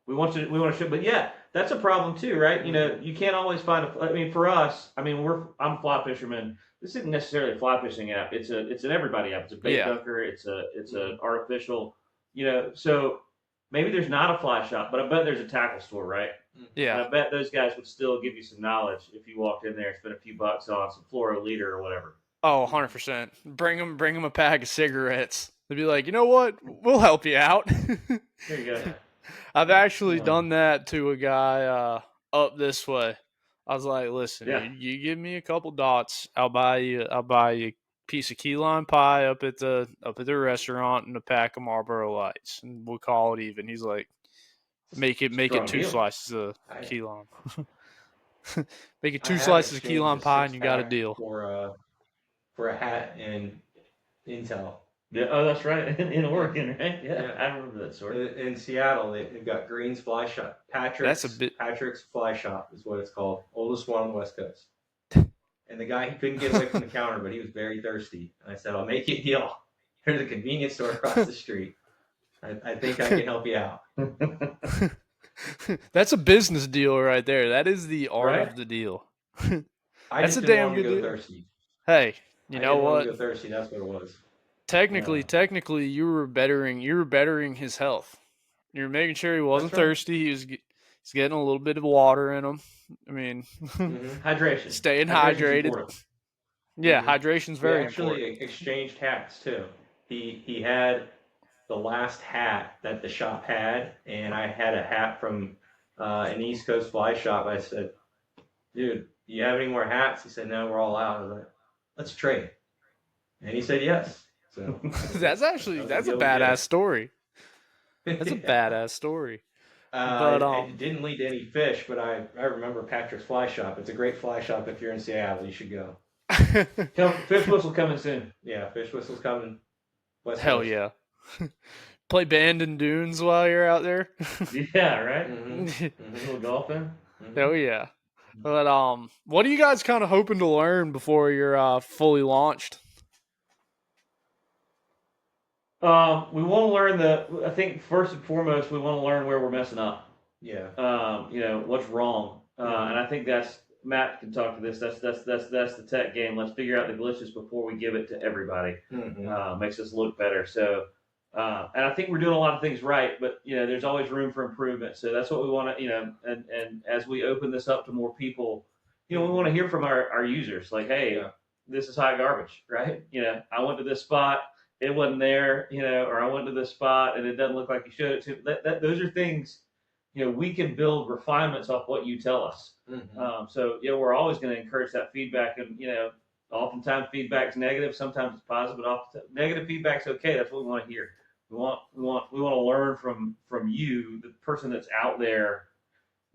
We want to show, but yeah, that's a problem too, right? You know, you can't always find for us, I'm a fly fisherman. This isn't necessarily a fly fishing app. It's an everybody app. It's a bait ducker. It's an artificial, so maybe there's not a fly shop, but I bet there's a tackle store, right? Yeah. And I bet those guys would still give you some knowledge if you walked in there and spent a few bucks on some fluoro leader or whatever. Oh, 100%. Bring them a pack of cigarettes. They'd be like, you know what? We'll help you out. There you go. I've actually done that to a guy up this way. I was like, listen, you give me a couple dots, I'll buy you a piece of key lime pie up at the restaurant and a pack of Marlboro Lights, and we'll call it even. He's like, make it 2 slices of key lime. Make it 2 slices of key lime pie, and you got a deal. For a hat and Intel. Yeah, oh, that's right. In Oregon, right? Yeah, I remember that story. In Seattle, they've got Green's Fly Shop. Patrick's Fly Shop is what it's called. Oldest one on the West Coast. And the guy, he couldn't get away from the counter, but he was very thirsty. And I said, I'll make you a deal. There's a convenience store across the street. I think I can help you out. That's a business deal right there. That is the art of the deal. That's a damn good deal. Thirsty. Hey, you know what? Go thirsty. That's what it was. Technically, you were bettering his health. You were making sure he wasn't thirsty. He's getting a little bit of water in him. I mean, hydration. Staying hydrated. Yeah, hydration's very important. We actually exchanged hats too. He had the last hat that the shop had, and I had a hat from an East Coast fly shop. I said, dude, do you have any more hats? He said, no, we're all out. I was like, let's trade. And he said yes. So that's a badass story. That's a badass story. It didn't lead to any fish, but I remember Patrick's Fly Shop. It's a great fly shop. If you're in Seattle, you should go. Fish Whistle coming soon. Yeah, Fish Whistle's coming. Hell yeah. Play Band and Dunes while you're out there. Yeah, right? Mm-hmm. A little golfing. Hell yeah. But what are you guys kind of hoping to learn before you're fully launched? We want to learn I think first and foremost, we want to learn where we're messing up. Yeah. What's wrong. And I think Matt can talk to this. That's the tech game. Let's figure out the glitches before we give it to everybody. Makes us look better. So, and I think we're doing a lot of things right, but there's always room for improvement. So that's what we want to, and as we open this up to more people, we want to hear from our users. Like, hey, this is high garbage, right? I went to this spot, it wasn't there, or I went to this spot and it doesn't look like you showed it to. Those are things, we can build refinements off what you tell us. So we're always going to encourage that feedback, and Oftentimes feedback's negative, sometimes it's positive, but often negative feedback's okay. That's what we want to hear. We want to learn from you, the person that's out there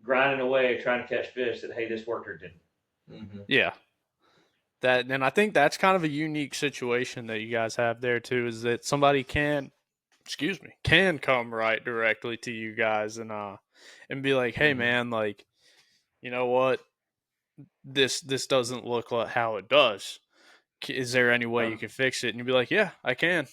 grinding away trying to catch fish, that hey, this worked or didn't. Mm-hmm. Yeah. And I think that's kind of a unique situation that you guys have there too, is that somebody can come right directly to you guys and be like, hey man, like, you know what, this doesn't look like how it does. Is there any way you can fix it? And you'd be like, yeah, I can.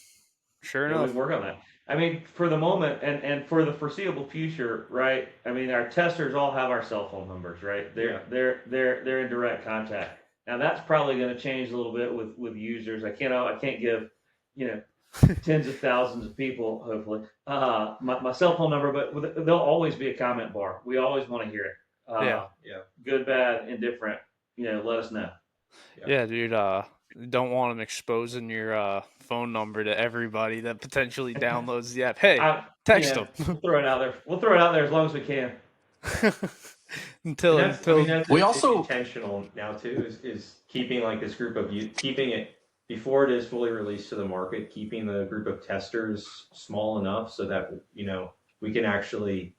Sure enough. We work on that. I mean, for the moment and for the foreseeable future, right? I mean, our testers all have our cell phone numbers, right? They're in direct contact. Now that's probably going to change a little bit with users. I can't give, tens of thousands of people, hopefully, my cell phone number, but there'll always be a comment bar. We always want to hear it. Good, bad, indifferent. Let us know. Yeah, dude. Don't want them exposing your phone number to everybody that potentially downloads the app. Hey, text them. We'll throw it out there. We'll throw it out there as long as we can. until we also intentional now too is keeping like this group of you, keeping it before it is fully released to the market, keeping the group of testers small enough so that we can actually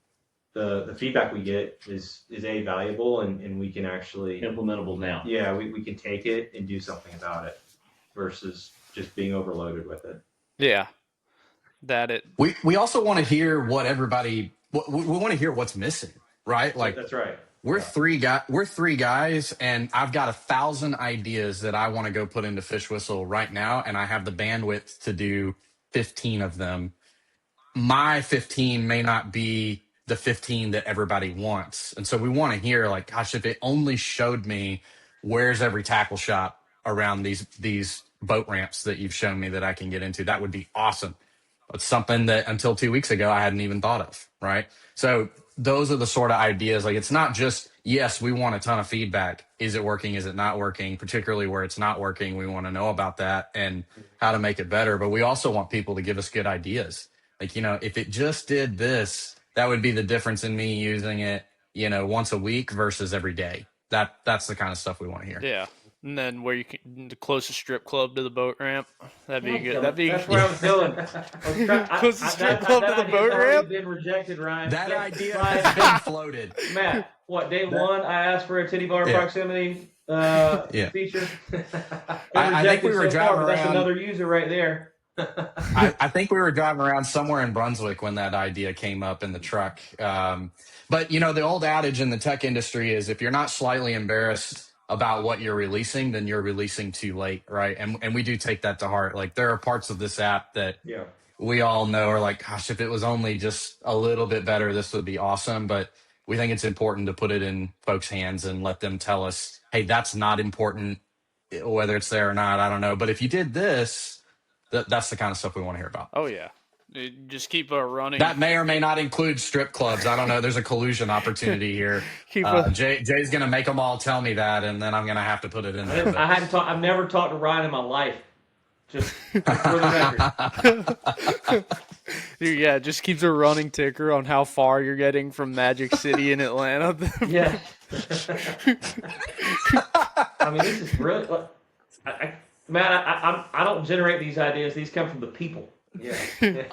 the feedback we get is valuable and we can actually implementable now. Yeah, we can take it and do something about it versus just being overloaded with it. Yeah, we also want to hear what everybody. We want to hear what's missing, right? Like that's right. We're three guys, and I've got 1,000 ideas that I want to go put into Fish Whistle right now, and I have the bandwidth to do 15 of them. My 15 may not be the 15 that everybody wants, and so we want to hear, like, gosh, if it only showed me where's every tackle shop around these boat ramps that you've shown me that I can get into, that would be awesome. It's something that until 2 weeks ago I hadn't even thought of, right? So those are the sort of ideas. Like, it's not just, yes, we want a ton of feedback. Is it working? Is it not working? Particularly where it's not working, we want to know about that and how to make it better. But we also want people to give us good ideas. Like, if it just did this, that would be the difference in me using it, once a week versus every day. That's the kind of stuff we want to hear. Yeah. And then where you can, the closest strip club to the boat ramp. That'd be good. That's where I was going. Closest strip club to the boat ramp. Been rejected, Ryan. That idea has been floated. Matt, day one I asked for a titty bar proximity feature. I think we were driving around. That's another user right there. I think we were driving around somewhere in Brunswick when that idea came up in the truck. But the old adage in the tech industry is if you're not slightly embarrassed about what you're releasing, then you're releasing too late, right? And we do take that to heart. Like, there are parts of this app that we all know are like, gosh, if it was only just a little bit better, this would be awesome. But we think it's important to put it in folks' hands and let them tell us, hey, that's not important, whether it's there or not, I don't know. But if you did this, that's the kind of stuff we want to hear about. Oh, yeah. Just keep running. That may or may not include strip clubs. I don't know. There's a collusion opportunity here. Jay's going to make them all tell me that, and then I'm going to have to put it in there. I've never talked to Ryan in my life. Just for the record. Dude, yeah, just keeps a running ticker on how far you're getting from Magic City in Atlanta. Yeah. I mean, this is really... Matt, I don't generate these ideas. These come from the people. Yeah.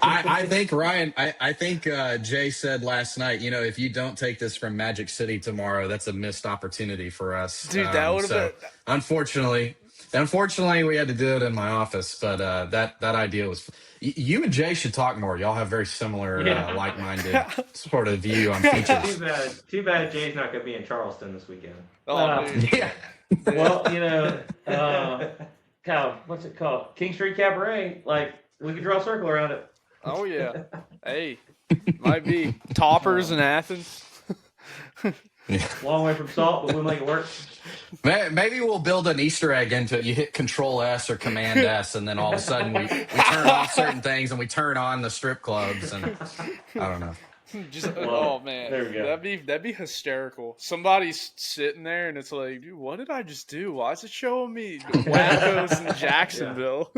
I think, Ryan, I think Jay said last night, if you don't take this from Magic City tomorrow, that's a missed opportunity for us. Dude, that would have been... Unfortunately, we had to do it in my office, but that idea was... You and Jay should talk more. Y'all have very similar, like-minded sort of view on features. Too bad Jay's not going to be in Charleston this weekend. Yeah. Well, what's it called? King Street Cabaret. Like, we could draw a circle around it. Oh, yeah. Hey, might be toppers in Athens. Long way from salt, but we'll make it work. Maybe we'll build an Easter egg into it. You hit Control S or Command S, and then all of a sudden we turn off certain things and we turn on the strip clubs. And I don't know. Oh man, there we go. That'd be hysterical. Somebody's sitting there and it's like, dude, what did I just do? Why is it showing me Wackos in Jacksonville?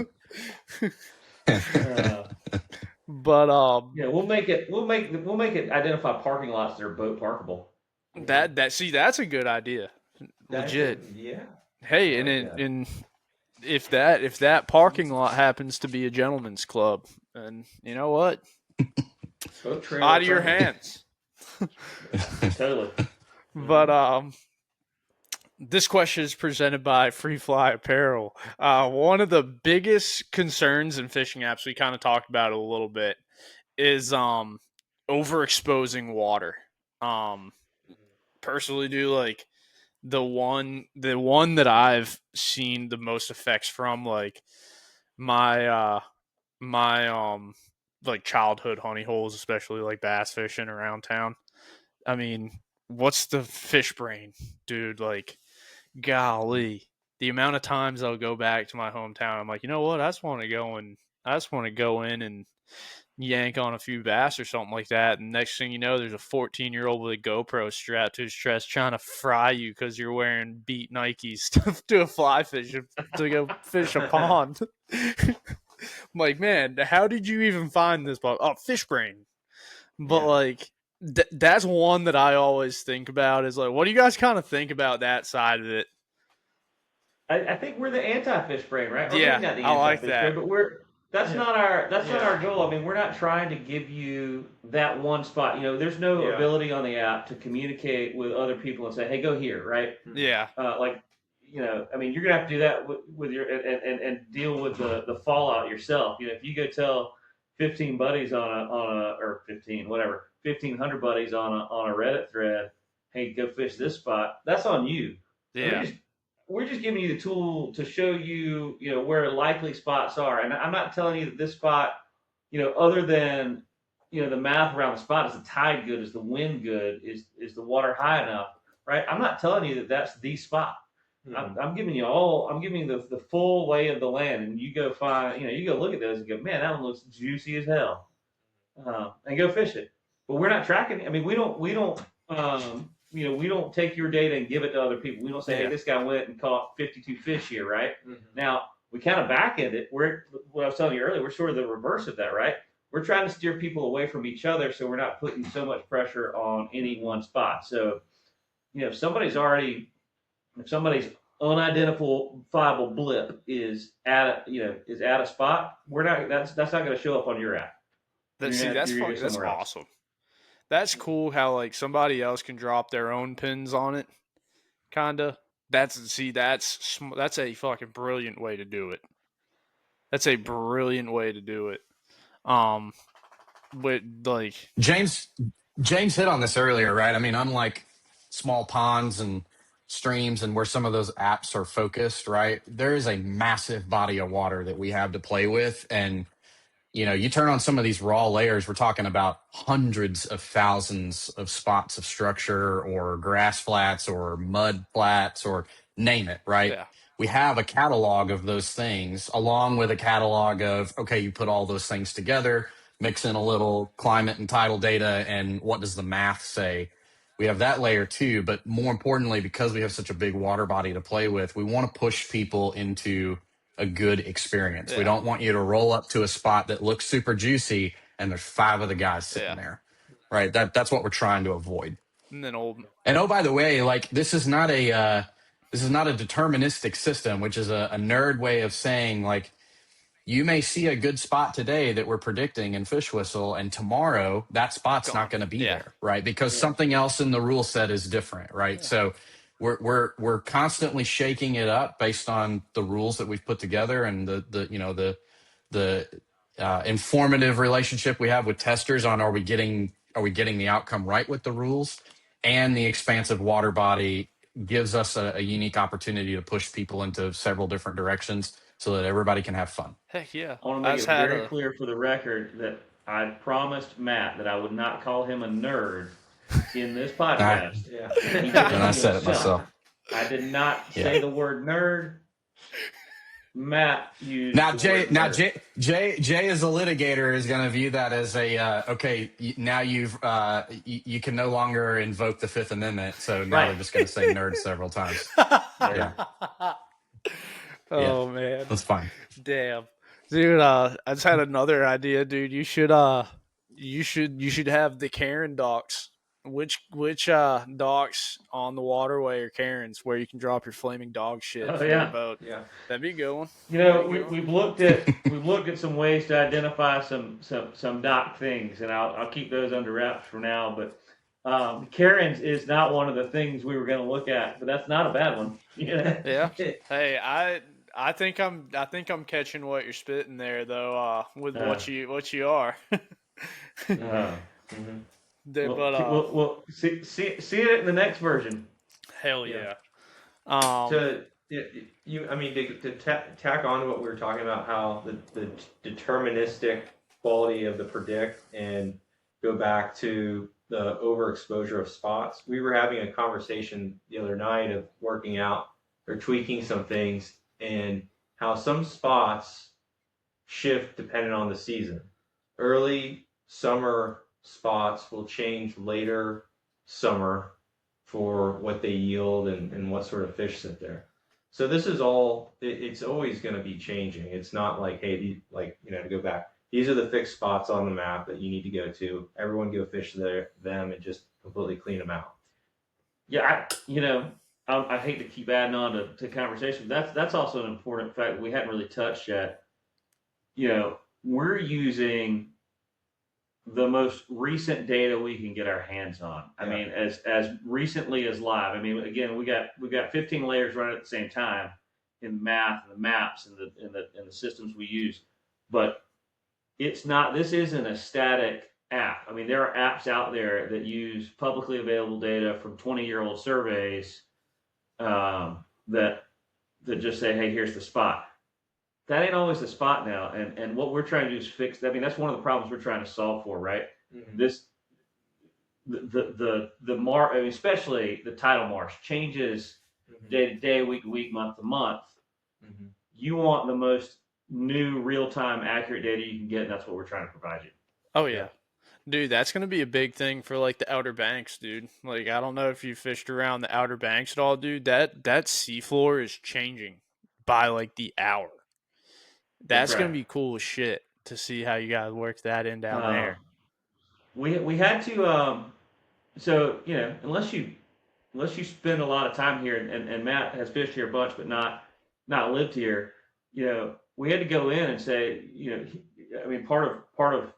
But we'll make it identify parking lots that are boat parkable. That's a good idea. Legit. Yeah. Hey, and if that parking lot happens to be a gentleman's club, and you know what? Both trailer Out of your friendly. hands. Totally. But this question is presented by Free Fly Apparel. One of the biggest concerns in fishing apps, we kind of talked about it a little bit, is overexposing water. Personally, like the one that I've seen the most effects from, like my like childhood honey holes, especially like bass fishing around town. I mean, what's the fish brain, dude? Like, golly, the amount of times I'll go back to my hometown, I'm like, you know what? I just want to go in and yank on a few bass or something like that. And next thing you know, there's a 14-year-old with a GoPro strapped to his chest trying to fry you because you're wearing beat Nikes to a fly fish to go fish a pond. I'm like, man, how did you even find this bug? Oh, fish brain. But like, that's one that I always think about is like, what do you guys kind of think about that side of it? I think we're the anti-fish brain, right? Or Yeah, maybe not the I like anti-fish that. brain, but that's not our goal. I mean, we're not trying to give you that one spot. You know, there's no ability on the app to communicate with other people and say, "Hey, go here," right? Yeah. Like, you know, I mean, you're gonna have to do that with your and deal with the fallout yourself. You know, if you go tell 15 buddies on a or 15 whatever 1,500 buddies on a Reddit thread, "Hey, go fish this spot," that's on you. Yeah. We're just giving you the tool to show you, you know, where likely spots are. And I'm not telling you that this spot, you know, other than, you know, the math around the spot, is the tide good, is the wind good, is the water high enough, right? I'm not telling you that that's the spot. I'm giving you the full lay of the land, and you go find, you know, you go look at those and go, man, that one looks juicy as hell, and go fish it. But we're not tracking. I mean, we don't you know, we don't take your data and give it to other people. We don't say, hey, this guy went and caught 52 fish here, right? Now, we kind of back end it. What I was telling you earlier, we're sort of the reverse of that, right? We're trying to steer people away from each other so we're not putting so much pressure on any one spot. So, you know, if somebody's unidentifiable blip is at a spot, that's not going to show up on your app. That's funny. That's awesome. That's cool how like somebody else can drop their own pins on it, kinda. That's a fucking brilliant way to do it. That's a brilliant way to do it. With like James hit on this earlier, right? I mean, unlike small ponds and streams and where some of those apps are focused, right? There is a massive body of water that we have to play with. And, you know, you turn on some of these raw layers, we're talking about hundreds of thousands of spots of structure or grass flats or mud flats or name it, right? Yeah. We have a catalog of those things along with a catalog of, okay, you put all those things together, mix in a little climate and tidal data, and what does the math say? We have that layer too, but more importantly, because we have such a big water body to play with, we want to push people into a good experience. Yeah. We don't want you to roll up to a spot that looks super juicy and there's 5 of the guys sitting there, right? That's what we're trying to avoid. And oh, by the way, like this is not a deterministic system, which is a nerd way of saying like you may see a good spot today that we're predicting in Fish Whistle, and tomorrow that spot's not going to be there, right? Because something else in the rule set is different, right? So we're constantly shaking it up based on the rules that we've put together and the informative relationship we have with testers on are we getting the outcome right with the rules, and the expansive water body gives us a unique opportunity to push people into several different directions so that everybody can have fun. Heck yeah. I want to make it very clear for the record that I promised Matt that I would not call him a nerd in this podcast. And I said it myself. I did not say the word nerd. Matt used Jay as a litigator is going to view that as a okay. Now you can no longer invoke the Fifth Amendment, so now they're just going to say nerd several times. Oh man, that's fine. Damn, dude. I just had another idea, dude. You should have the Karen docs which docks on the waterway or Cairns where you can drop your flaming dog shit Oh, from yeah. your boat. Yeah. That'd be a good one. You know, we've looked at some ways to identify some dock things, and I'll keep those under wraps for now. But Karen's is not one of the things we were going to look at, but that's not a bad one. Yeah. Hey, I think I'm catching what you're spitting there though. With what you are. Mm-hmm. We'll see it in the next version. Hell yeah. To tack on to what we were talking about, how the deterministic quality of the predict, and go back to the overexposure of spots. We were having a conversation the other night of working out or tweaking some things, and how some spots shift depending on the season. Early summer spots will change later summer for what they yield and what sort of fish sit there. So this is all, it's always going to be changing. It's not like, hey, to go back, these are the fixed spots on the map that you need to go to. Everyone go fish them and just completely clean them out. Yeah, I hate to keep adding on to conversation. That's also an important fact that we hadn't really touched yet. We're using the most recent data we can get our hands on. I mean, as recently as live. I mean, again, we've got 15 layers running at the same time in math and the maps and the systems we use, but this isn't a static app. I mean, there are apps out there that use publicly available data from 20-year-old surveys that just say, hey, here's the spot. That ain't always the spot now, and what we're trying to do is fix. I mean, that's one of the problems we're trying to solve for, right? Mm-hmm. I mean, especially the tidal marsh changes day to day, week to week, month to month. Mm-hmm. You want the most new, real time, accurate data you can get, and that's what we're trying to provide you. Oh yeah. Dude, that's going to be a big thing for like the Outer Banks, dude. Like, I don't know if you fished around the Outer Banks at all, dude. That seafloor is changing by like the hour. That's going to be cool as shit to see how you guys work that in down there. We had to, so, unless you spend a lot of time here, and Matt has fished here a bunch, but not lived here, we had to go in and say, I mean, part of,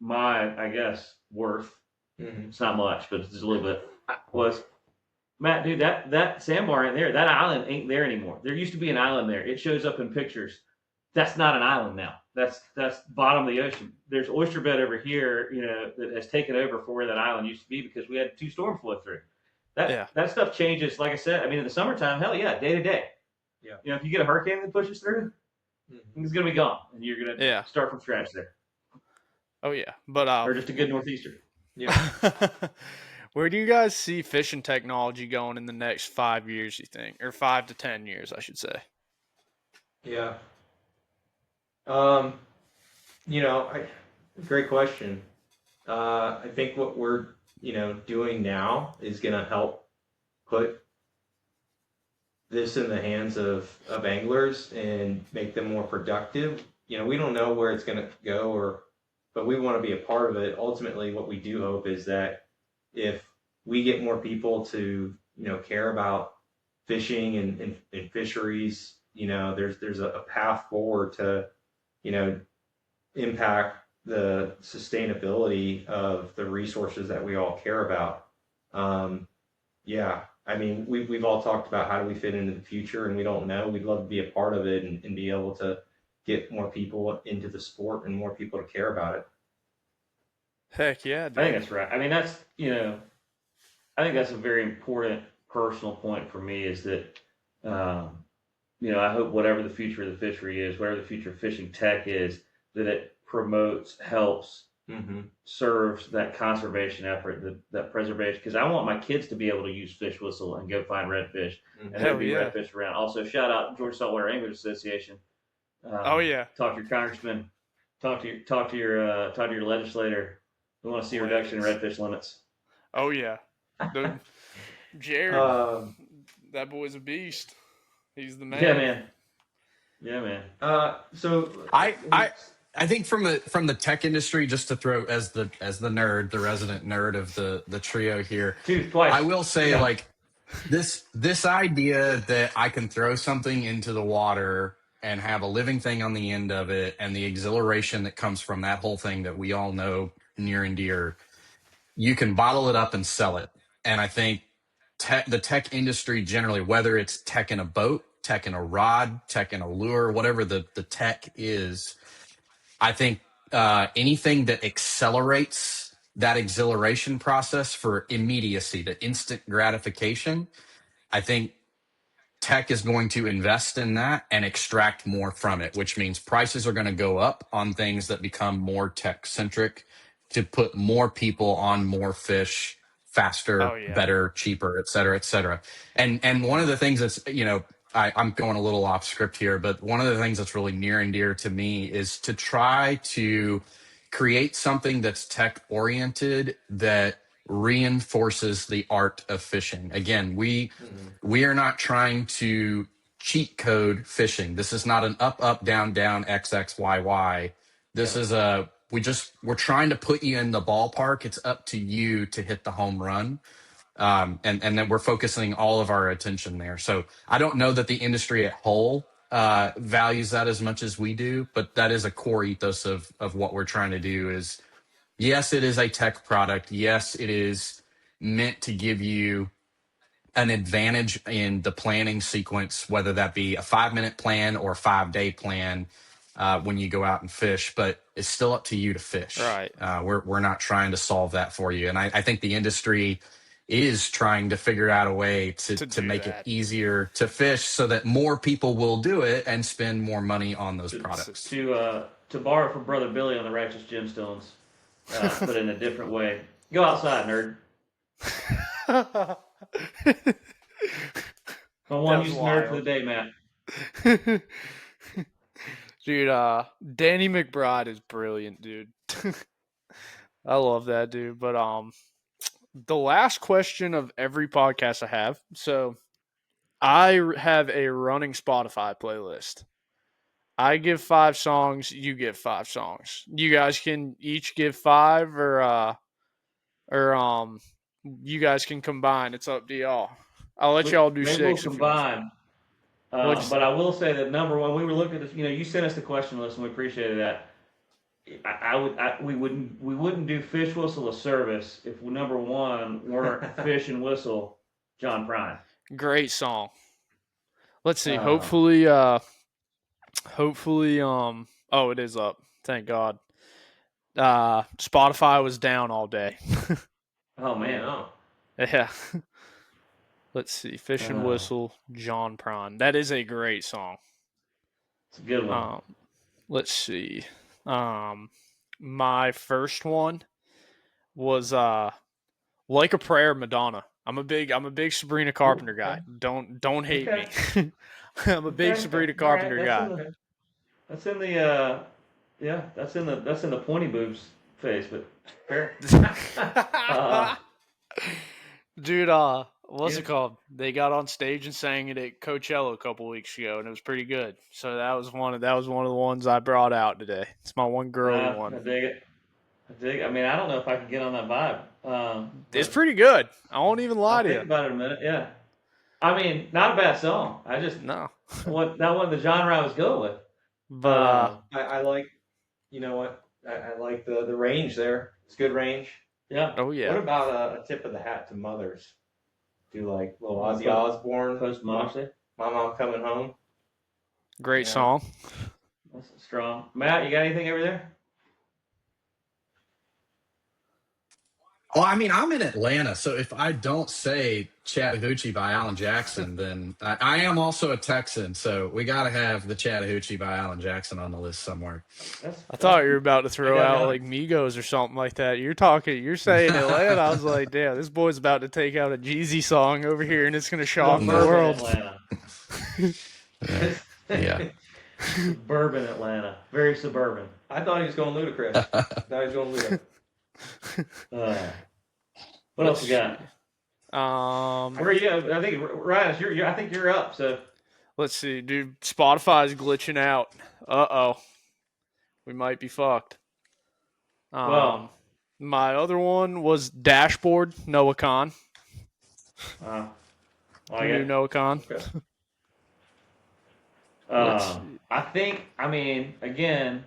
my, I guess, worth, it's not much, but it's just a little bit, was, Matt, dude, that sandbar ain't there. That island ain't there anymore. There used to be an island there. It shows up in pictures. That's not an island now. That's bottom of the ocean. There's oyster bed over here, that has taken over for where that island used to be because we had 2 storms flow through. That stuff changes. Like I said, I mean, in the summertime, hell yeah, day to day. Yeah. If you get a hurricane that pushes through, it's gonna be gone, and you're gonna start from scratch there. Oh yeah, but or just a good northeaster. Yeah. Where do you guys see fishing technology going in the next 5 years, you think? Or 5 to 10 years, I should say. Yeah. Great question. I think what we're, doing now is going to help put this in the hands of anglers and make them more productive. We don't know where it's going to go, but we want to be a part of it. Ultimately, what we do hope is that if we get more people to, care about fishing and fisheries, there's a path forward to, impact the sustainability of the resources that we all care about. I mean, we've all talked about how do we fit into the future, and we don't know. We'd love to be a part of it and be able to get more people into the sport and more people to care about it. Heck yeah, dude. I think that's right. I mean, that's, I think that's a very important personal point for me is that, I hope whatever the future of the fishery is, whatever the future of fishing tech is, that it promotes, helps, serves that conservation effort, that preservation. Because I want my kids to be able to use fish whistle and go find redfish, and there'll be redfish around. Also, shout out Georgia Saltwater Anglers Association. Talk to your congressman, talk to your legislator. We want to see a reduction in redfish limits. Oh yeah, Jared, that boy's a beast. He's the man. Yeah, man. So I I think from the tech industry, just to throw as the nerd, the resident nerd of the trio here, Twice. I will say like this idea that I can throw something into the water and have a living thing on the end of it, and the exhilaration that comes from that whole thing that we all know near and dear, you can bottle it up and sell it. And I think the tech industry generally, whether it's tech in a boat, tech in a rod, tech in a lure, whatever the tech is, I think anything that accelerates that exhilaration process for immediacy, the instant gratification, I think tech is going to invest in that and extract more from it, which means prices are going to go up on things that become more tech centric to put more people on more fish faster, better, cheaper, et cetera, et cetera. And one of the things that's, I'm going a little off script here, but one of the things that's really near and dear to me is to try to create something that's tech oriented that reinforces the art of fishing. Again, we are not trying to cheat code fishing. This is not an up, down, down, X, X, Y, Y. This is we're trying to put you in the ballpark. It's up to you to hit the home run. And then we're focusing all of our attention there. So I don't know that the industry at whole values that as much as we do, but that is a core ethos of what we're trying to do is, yes, it is a tech product. Yes, it is meant to give you an advantage in the planning sequence, whether that be a 5-minute plan or a 5-day plan when you go out and fish, but it's still up to you to fish. Right. We're not trying to solve that for you. And I think the industry is trying to figure out a way to make it easier to fish so that more people will do it and spend more money on those products. To borrow from Brother Billy on the Righteous Gemstones, but in a different way. Go outside, nerd. My one use nerd for the day, Matt. Dude, Danny McBride is brilliant, dude. I love that dude. But the last question of every podcast I have. So I have a running Spotify playlist. I give 5 songs, you give 5 songs. You guys can each give 5 or you guys can combine. It's up to y'all. I'll let y'all do 6. We'll combine. But I will say that number one, we were looking at this. You sent us the question list, and we appreciated that. We wouldn't do Fish Whistle a service if number one weren't Fish and Whistle, John Prine. Great song. Let's see. Hopefully, oh, it is up. Thank God. Spotify was down all day. Oh man. Oh. Yeah. Let's see. Fish and Whistle, John Prine. That is a great song. It's a good one. Let's see. My first one was Like a Prayer, Madonna. I'm a big Sabrina Carpenter guy. Don't hate me. I'm a big Sabrina Carpenter guy. That's in the pointy boobs phase, but fair. Dude, what's it called? They got on stage and sang it at Coachella a couple weeks ago, and it was pretty good. So that was one of the ones I brought out today. It's my one girly one. I dig it. I mean, I don't know if I can get on that vibe. It's pretty good. I won't even lie to you. Think about it a minute. Yeah. I mean, not a bad song. I just no. That wasn't the genre I was going with. But I like, you know what? I like the range there. It's good range. Yeah. Oh yeah. What about a tip of the hat to mothers? Do like little Ozzy Osbourne, Post Mother's Day. My Mom Coming Home. Great song. That's strong. Matt, you got anything over there? Well, I mean, I'm in Atlanta, so if I don't say Chattahoochee by Alan Jackson, then I am also a Texan, so we got to have the Chattahoochee by Alan Jackson on the list somewhere. I thought you were about to throw out like Migos or something like that. You're saying Atlanta. I was like, damn, this boy's about to take out a Jeezy song over here, and it's going to shock the world. Yeah. Suburban Atlanta. Very suburban. I thought he was going ludicrous. What else we got? Where are you? I think Ryan, I think you're up. So let's see, dude. Spotify's glitching out. we might be fucked. Well, My other one was Dashboard, Noah Khan. like New it. Noah Khan. Okay. I think, I mean, again,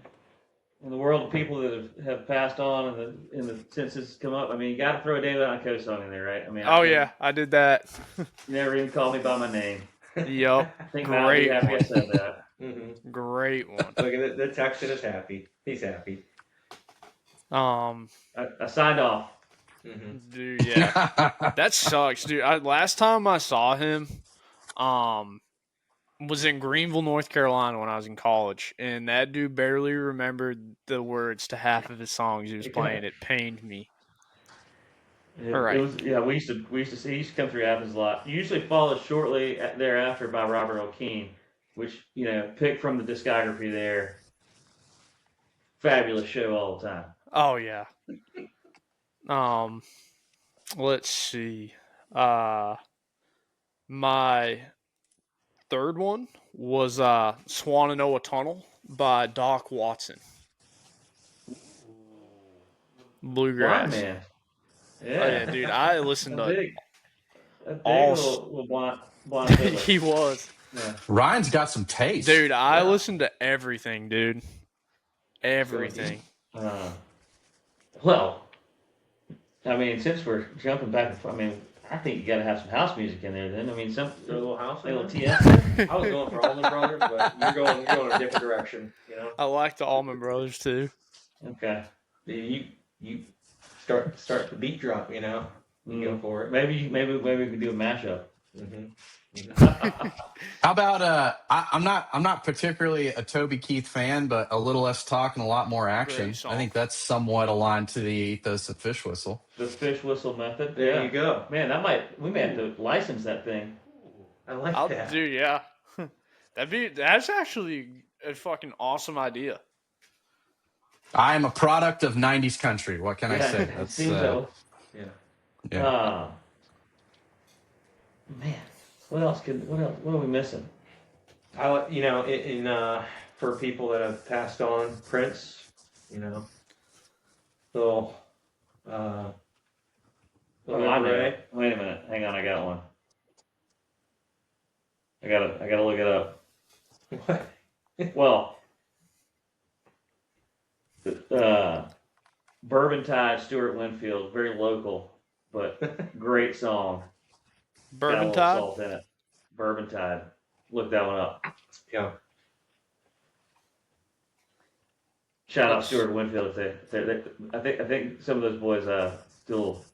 in the world of people that have passed on and since this has come up, I mean, you got to throw a David Anko song in there, right? I mean, Yeah, I did that. You never even called me by my name. Yup. I think Matt would be Great happy I one. said that. Mm-hmm. Great one. Look at the Texan is happy. He's happy. I signed off. Mm-hmm. Dude, yeah. That sucks, dude. Last time I saw him, was in Greenville, North Carolina when I was in college, and that dude barely remembered the words to half of his songs he was playing. It pained me. It was we used to see he used to come through Athens a lot. Usually followed shortly thereafter by Robert O'Keen, which picked from the discography there. Fabulous show all the time. Oh yeah. Let's see. My third one was Swananoa Tunnel by Doc Watson. Bluegrass. Blind man. Yeah. Oh yeah, dude. I listened to big little blonde fiddler. He was. Yeah. Ryan's got some taste. Dude, I listened to everything, dude. Everything. Well, I mean, since we're jumping back and forth, I mean, I think you got to have some house music in there. Then I mean, some A little house. little I TS. was going for Allman Brothers, but you're going a different direction. I like the Allman Brothers too. Okay. You start the beat drop. You go for it. Maybe we could do a mashup. Mm-hmm. How about I'm not particularly a Toby Keith fan, but a little less talk and a lot more action. I think that's somewhat aligned to the ethos of Fish Whistle. The Fish Whistle method. There you go. Man, we may have to license that thing. I like that. Dude, yeah. That's actually a fucking awesome idea. I am a product of 90s country. What can I say? It seems so. Yeah. Man, what else? What are we missing? For people that have passed on, Prince, little Wait a minute. Hang on, I got one. I gotta look it up. What? Well, Bourbon Tide, Stuart Winfield, very local, but great song. Bourbon Got a Tide? little salt in it. Bourbon Tide. Look that one up. Yeah. Shout out Stuart Winfield. I think some of those boys still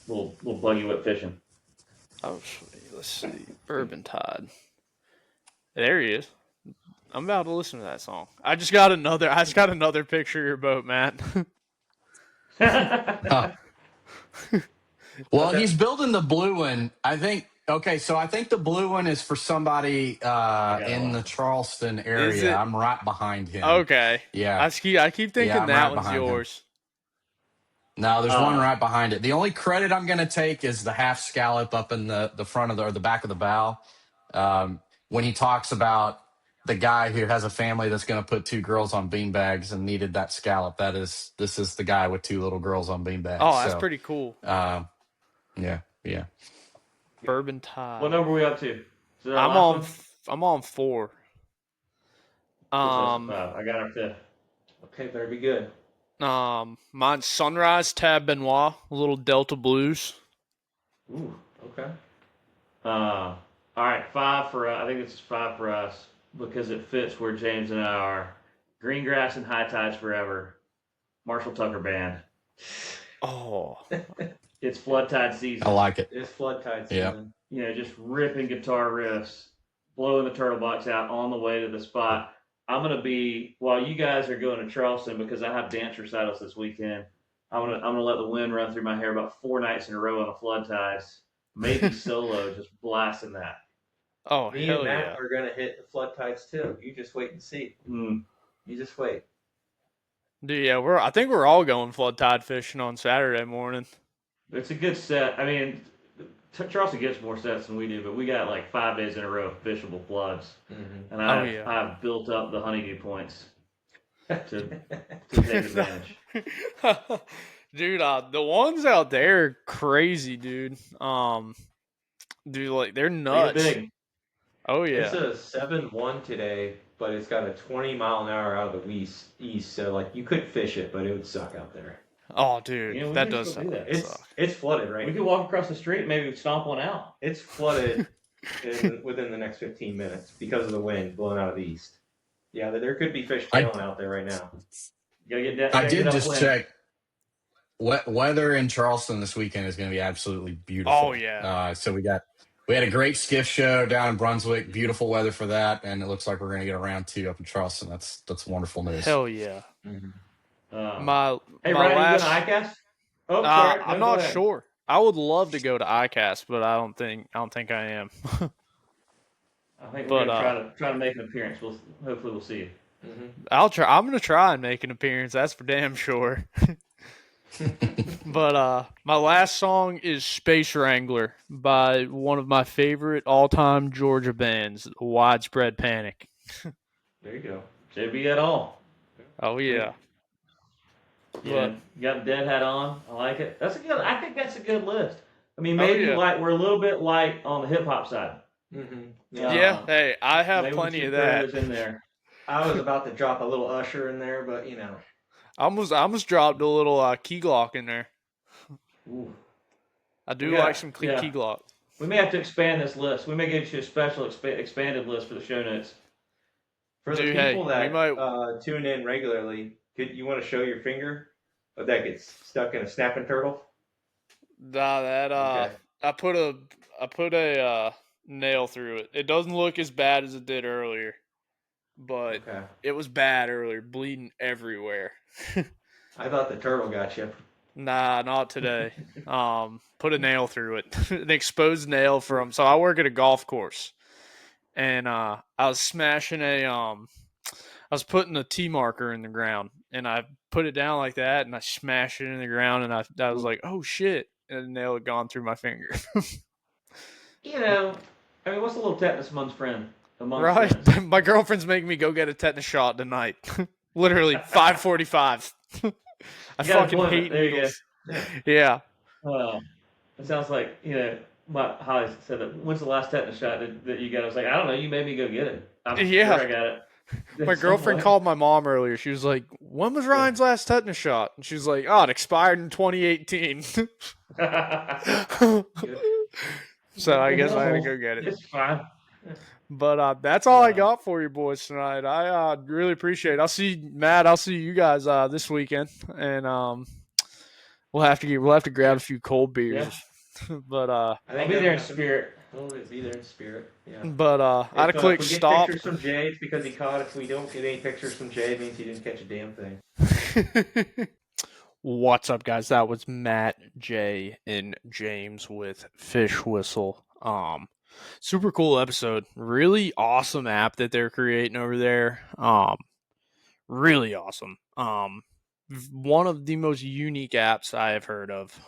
little buggy whip fishing. Oh, let's see. Bourbon Tide. There he is. I'm about to listen to that song. I just got another picture of your boat, Matt. Well, he's building the blue one. I think the blue one is for somebody in the Charleston area. I'm right behind him. Okay. Yeah. I keep thinking that one's yours. No, there's one right behind it. The only credit I'm going to take is the half scallop up in the front of or the back of the bow. When he talks about the guy who has a family that's going to put 2 girls on beanbags and needed that scallop, this is the guy with 2 little girls on beanbags. Oh, that's pretty cool. Yeah. Bourbon Tide. What number are we up to? I'm on 4. I got our 5th. Okay, better be good. Mine's Sunrise Tab Benoit, a little Delta Blues. Ooh, okay. All right, 5 for I think it's 5 for us because it fits where James and I are. Greengrass and High Tides Forever. Marshall Tucker Band. Oh. It's flood tide season. I like it. It's flood tide season. Just ripping guitar riffs, blowing the turtle box out on the way to the spot. I'm going to be, while you guys are going to Charleston, because I have dance recitals this weekend, I'm gonna let the wind run through my hair about 4 nights in a row on the flood tides. Maybe solo, just blasting that. Oh, Me hell and Matt yeah. are going to hit the flood tides too. You just wait and see. You just wait. Dude, yeah, I think we're all going flood tide fishing on Saturday morning. It's a good set. I mean, Charleston gets more sets than we do, but we got like 5 days in a row of fishable floods. Mm-hmm. And I've built up the honeydew points. to take advantage. Dude, the ones out there are crazy, dude. Dude, like they're They get nuts. big. Oh It's yeah. a 7-1 today, but it's got a 20-mile-an-hour out of the east, so like you could fish it, but it would suck out there. Oh, dude, You know, we that can does still sound do like that. it suck. It's flooded, right? We could walk across the street and maybe stomp one out. It's flooded within the next 15 minutes because of the wind blowing out of the east. Yeah, there could be fish tailing out there right now. You gotta get I get did just upwind. check. Weather in Charleston this weekend is going to be absolutely beautiful. Oh yeah. So we had a great skiff show down in Brunswick. Beautiful weather for that, and it looks like we're going to get a round 2 up in Charleston. That's wonderful news. Hell yeah. Mm-hmm. My Hey, my Ryan, last. you going to ICAST? Oh, sorry. I'm No, go not ahead. sure. I would love to go to ICAST, but I don't think I am. I think But, we're gonna try to make an appearance. Hopefully we'll see you. I'll try. I'm gonna try and make an appearance. That's for damn sure. But my last song is Space Wrangler by one of my favorite all-time Georgia bands, Widespread Panic. There you go. JB at all. Oh yeah. Yeah, you got the dead hat on. I like it. I think that's a good list. I mean, Oh, maybe yeah. we're a little bit light on the hip hop side. Mm-hmm. Yeah. Hey, I have maybe plenty we of should throw that. those in there. I was about to drop a little Usher in there, but you know. I almost dropped a little key glock in there. Ooh. I do like some key yeah. glock. We may have to expand this list. We may get you a special expanded list for the show notes. For the Dude, people we that might- tune in regularly, you want to show your finger? Oh, that gets stuck in a snapping turtle? Nah, that Okay. I put a nail through it. It doesn't look as bad as it did earlier, but Okay. it was bad earlier, bleeding everywhere. I thought the turtle got you. Nah, not today. Put a nail through it. An exposed nail from. So I work at a golf course, and I was smashing I was putting a T marker in the ground, and I put it down like that, and I smashed it in the ground, and I was like, oh shit, and the nail had gone through my finger. You know, I mean, what's a little tetanus amongst friends? Right? Friends? My girlfriend's making me go get a tetanus shot tonight. Literally 5:45. I fucking hate needles. Yeah. It sounds like, Holly said that. When's the last tetanus shot that you got? I was like, I don't know. You made me go get it. I'm Yeah. sure I got it. My girlfriend called my mom earlier. She was like, when was Ryan's last tetanus shot? And she was like, oh, it expired in 2018. So I guess I had to go get it. It's fine. But that's all I got for you boys tonight. I really appreciate it. I'll see you guys this weekend, and we'll have to grab a few cold beers. Yeah. But I'll be there in spirit. We'll be there in spirit. Yeah. But I had a quick if we stop. Get pictures from Jay, it's because he caught. If we don't get any pictures from Jay, it means he didn't catch a damn thing. What's up, guys? That was Matt, Jay, and James with Fish Whistle. Super cool episode. Really awesome app that they're creating over there. Really awesome. One of the most unique apps I have heard of.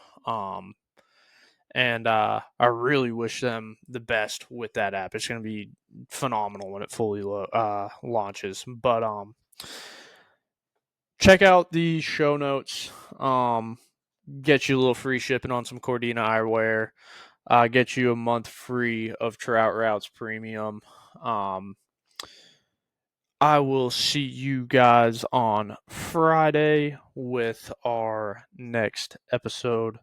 And I really wish them the best with that app. It's going to be phenomenal when it fully launches. But check out the show notes. Get you a little free shipping on some Cordina Eyewear. Get you a month free of Trout Routes Premium. I will see you guys on Friday with our next episode.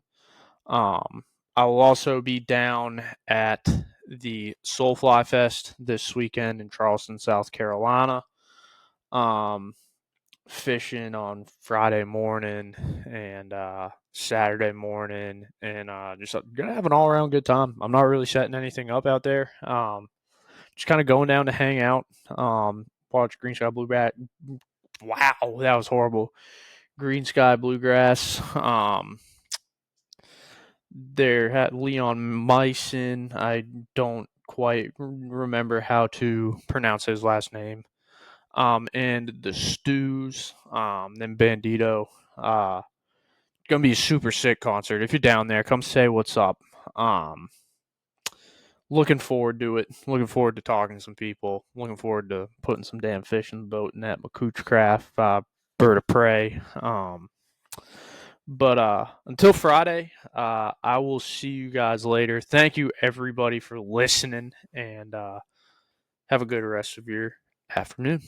I will also be down at the Soulfly Fest this weekend in Charleston, South Carolina. Fishing on Friday morning and Saturday morning, and just gonna have an all around good time. I'm not really setting anything up out there. Just kind of going down to hang out. Watch Green Sky Bluegrass. Wow, that was horrible. Green Sky Bluegrass. There had Leon Meissen. I don't quite remember how to pronounce his last name. And the Stews, then Bandito. Gonna be a super sick concert. If you're down there, come say what's up. looking forward to it. Looking forward to talking to some people. Looking forward to putting some damn fish in the boat and that Craft bird of prey. But until Friday, I will see you guys later. Thank you everybody for listening, and have a good rest of your afternoon.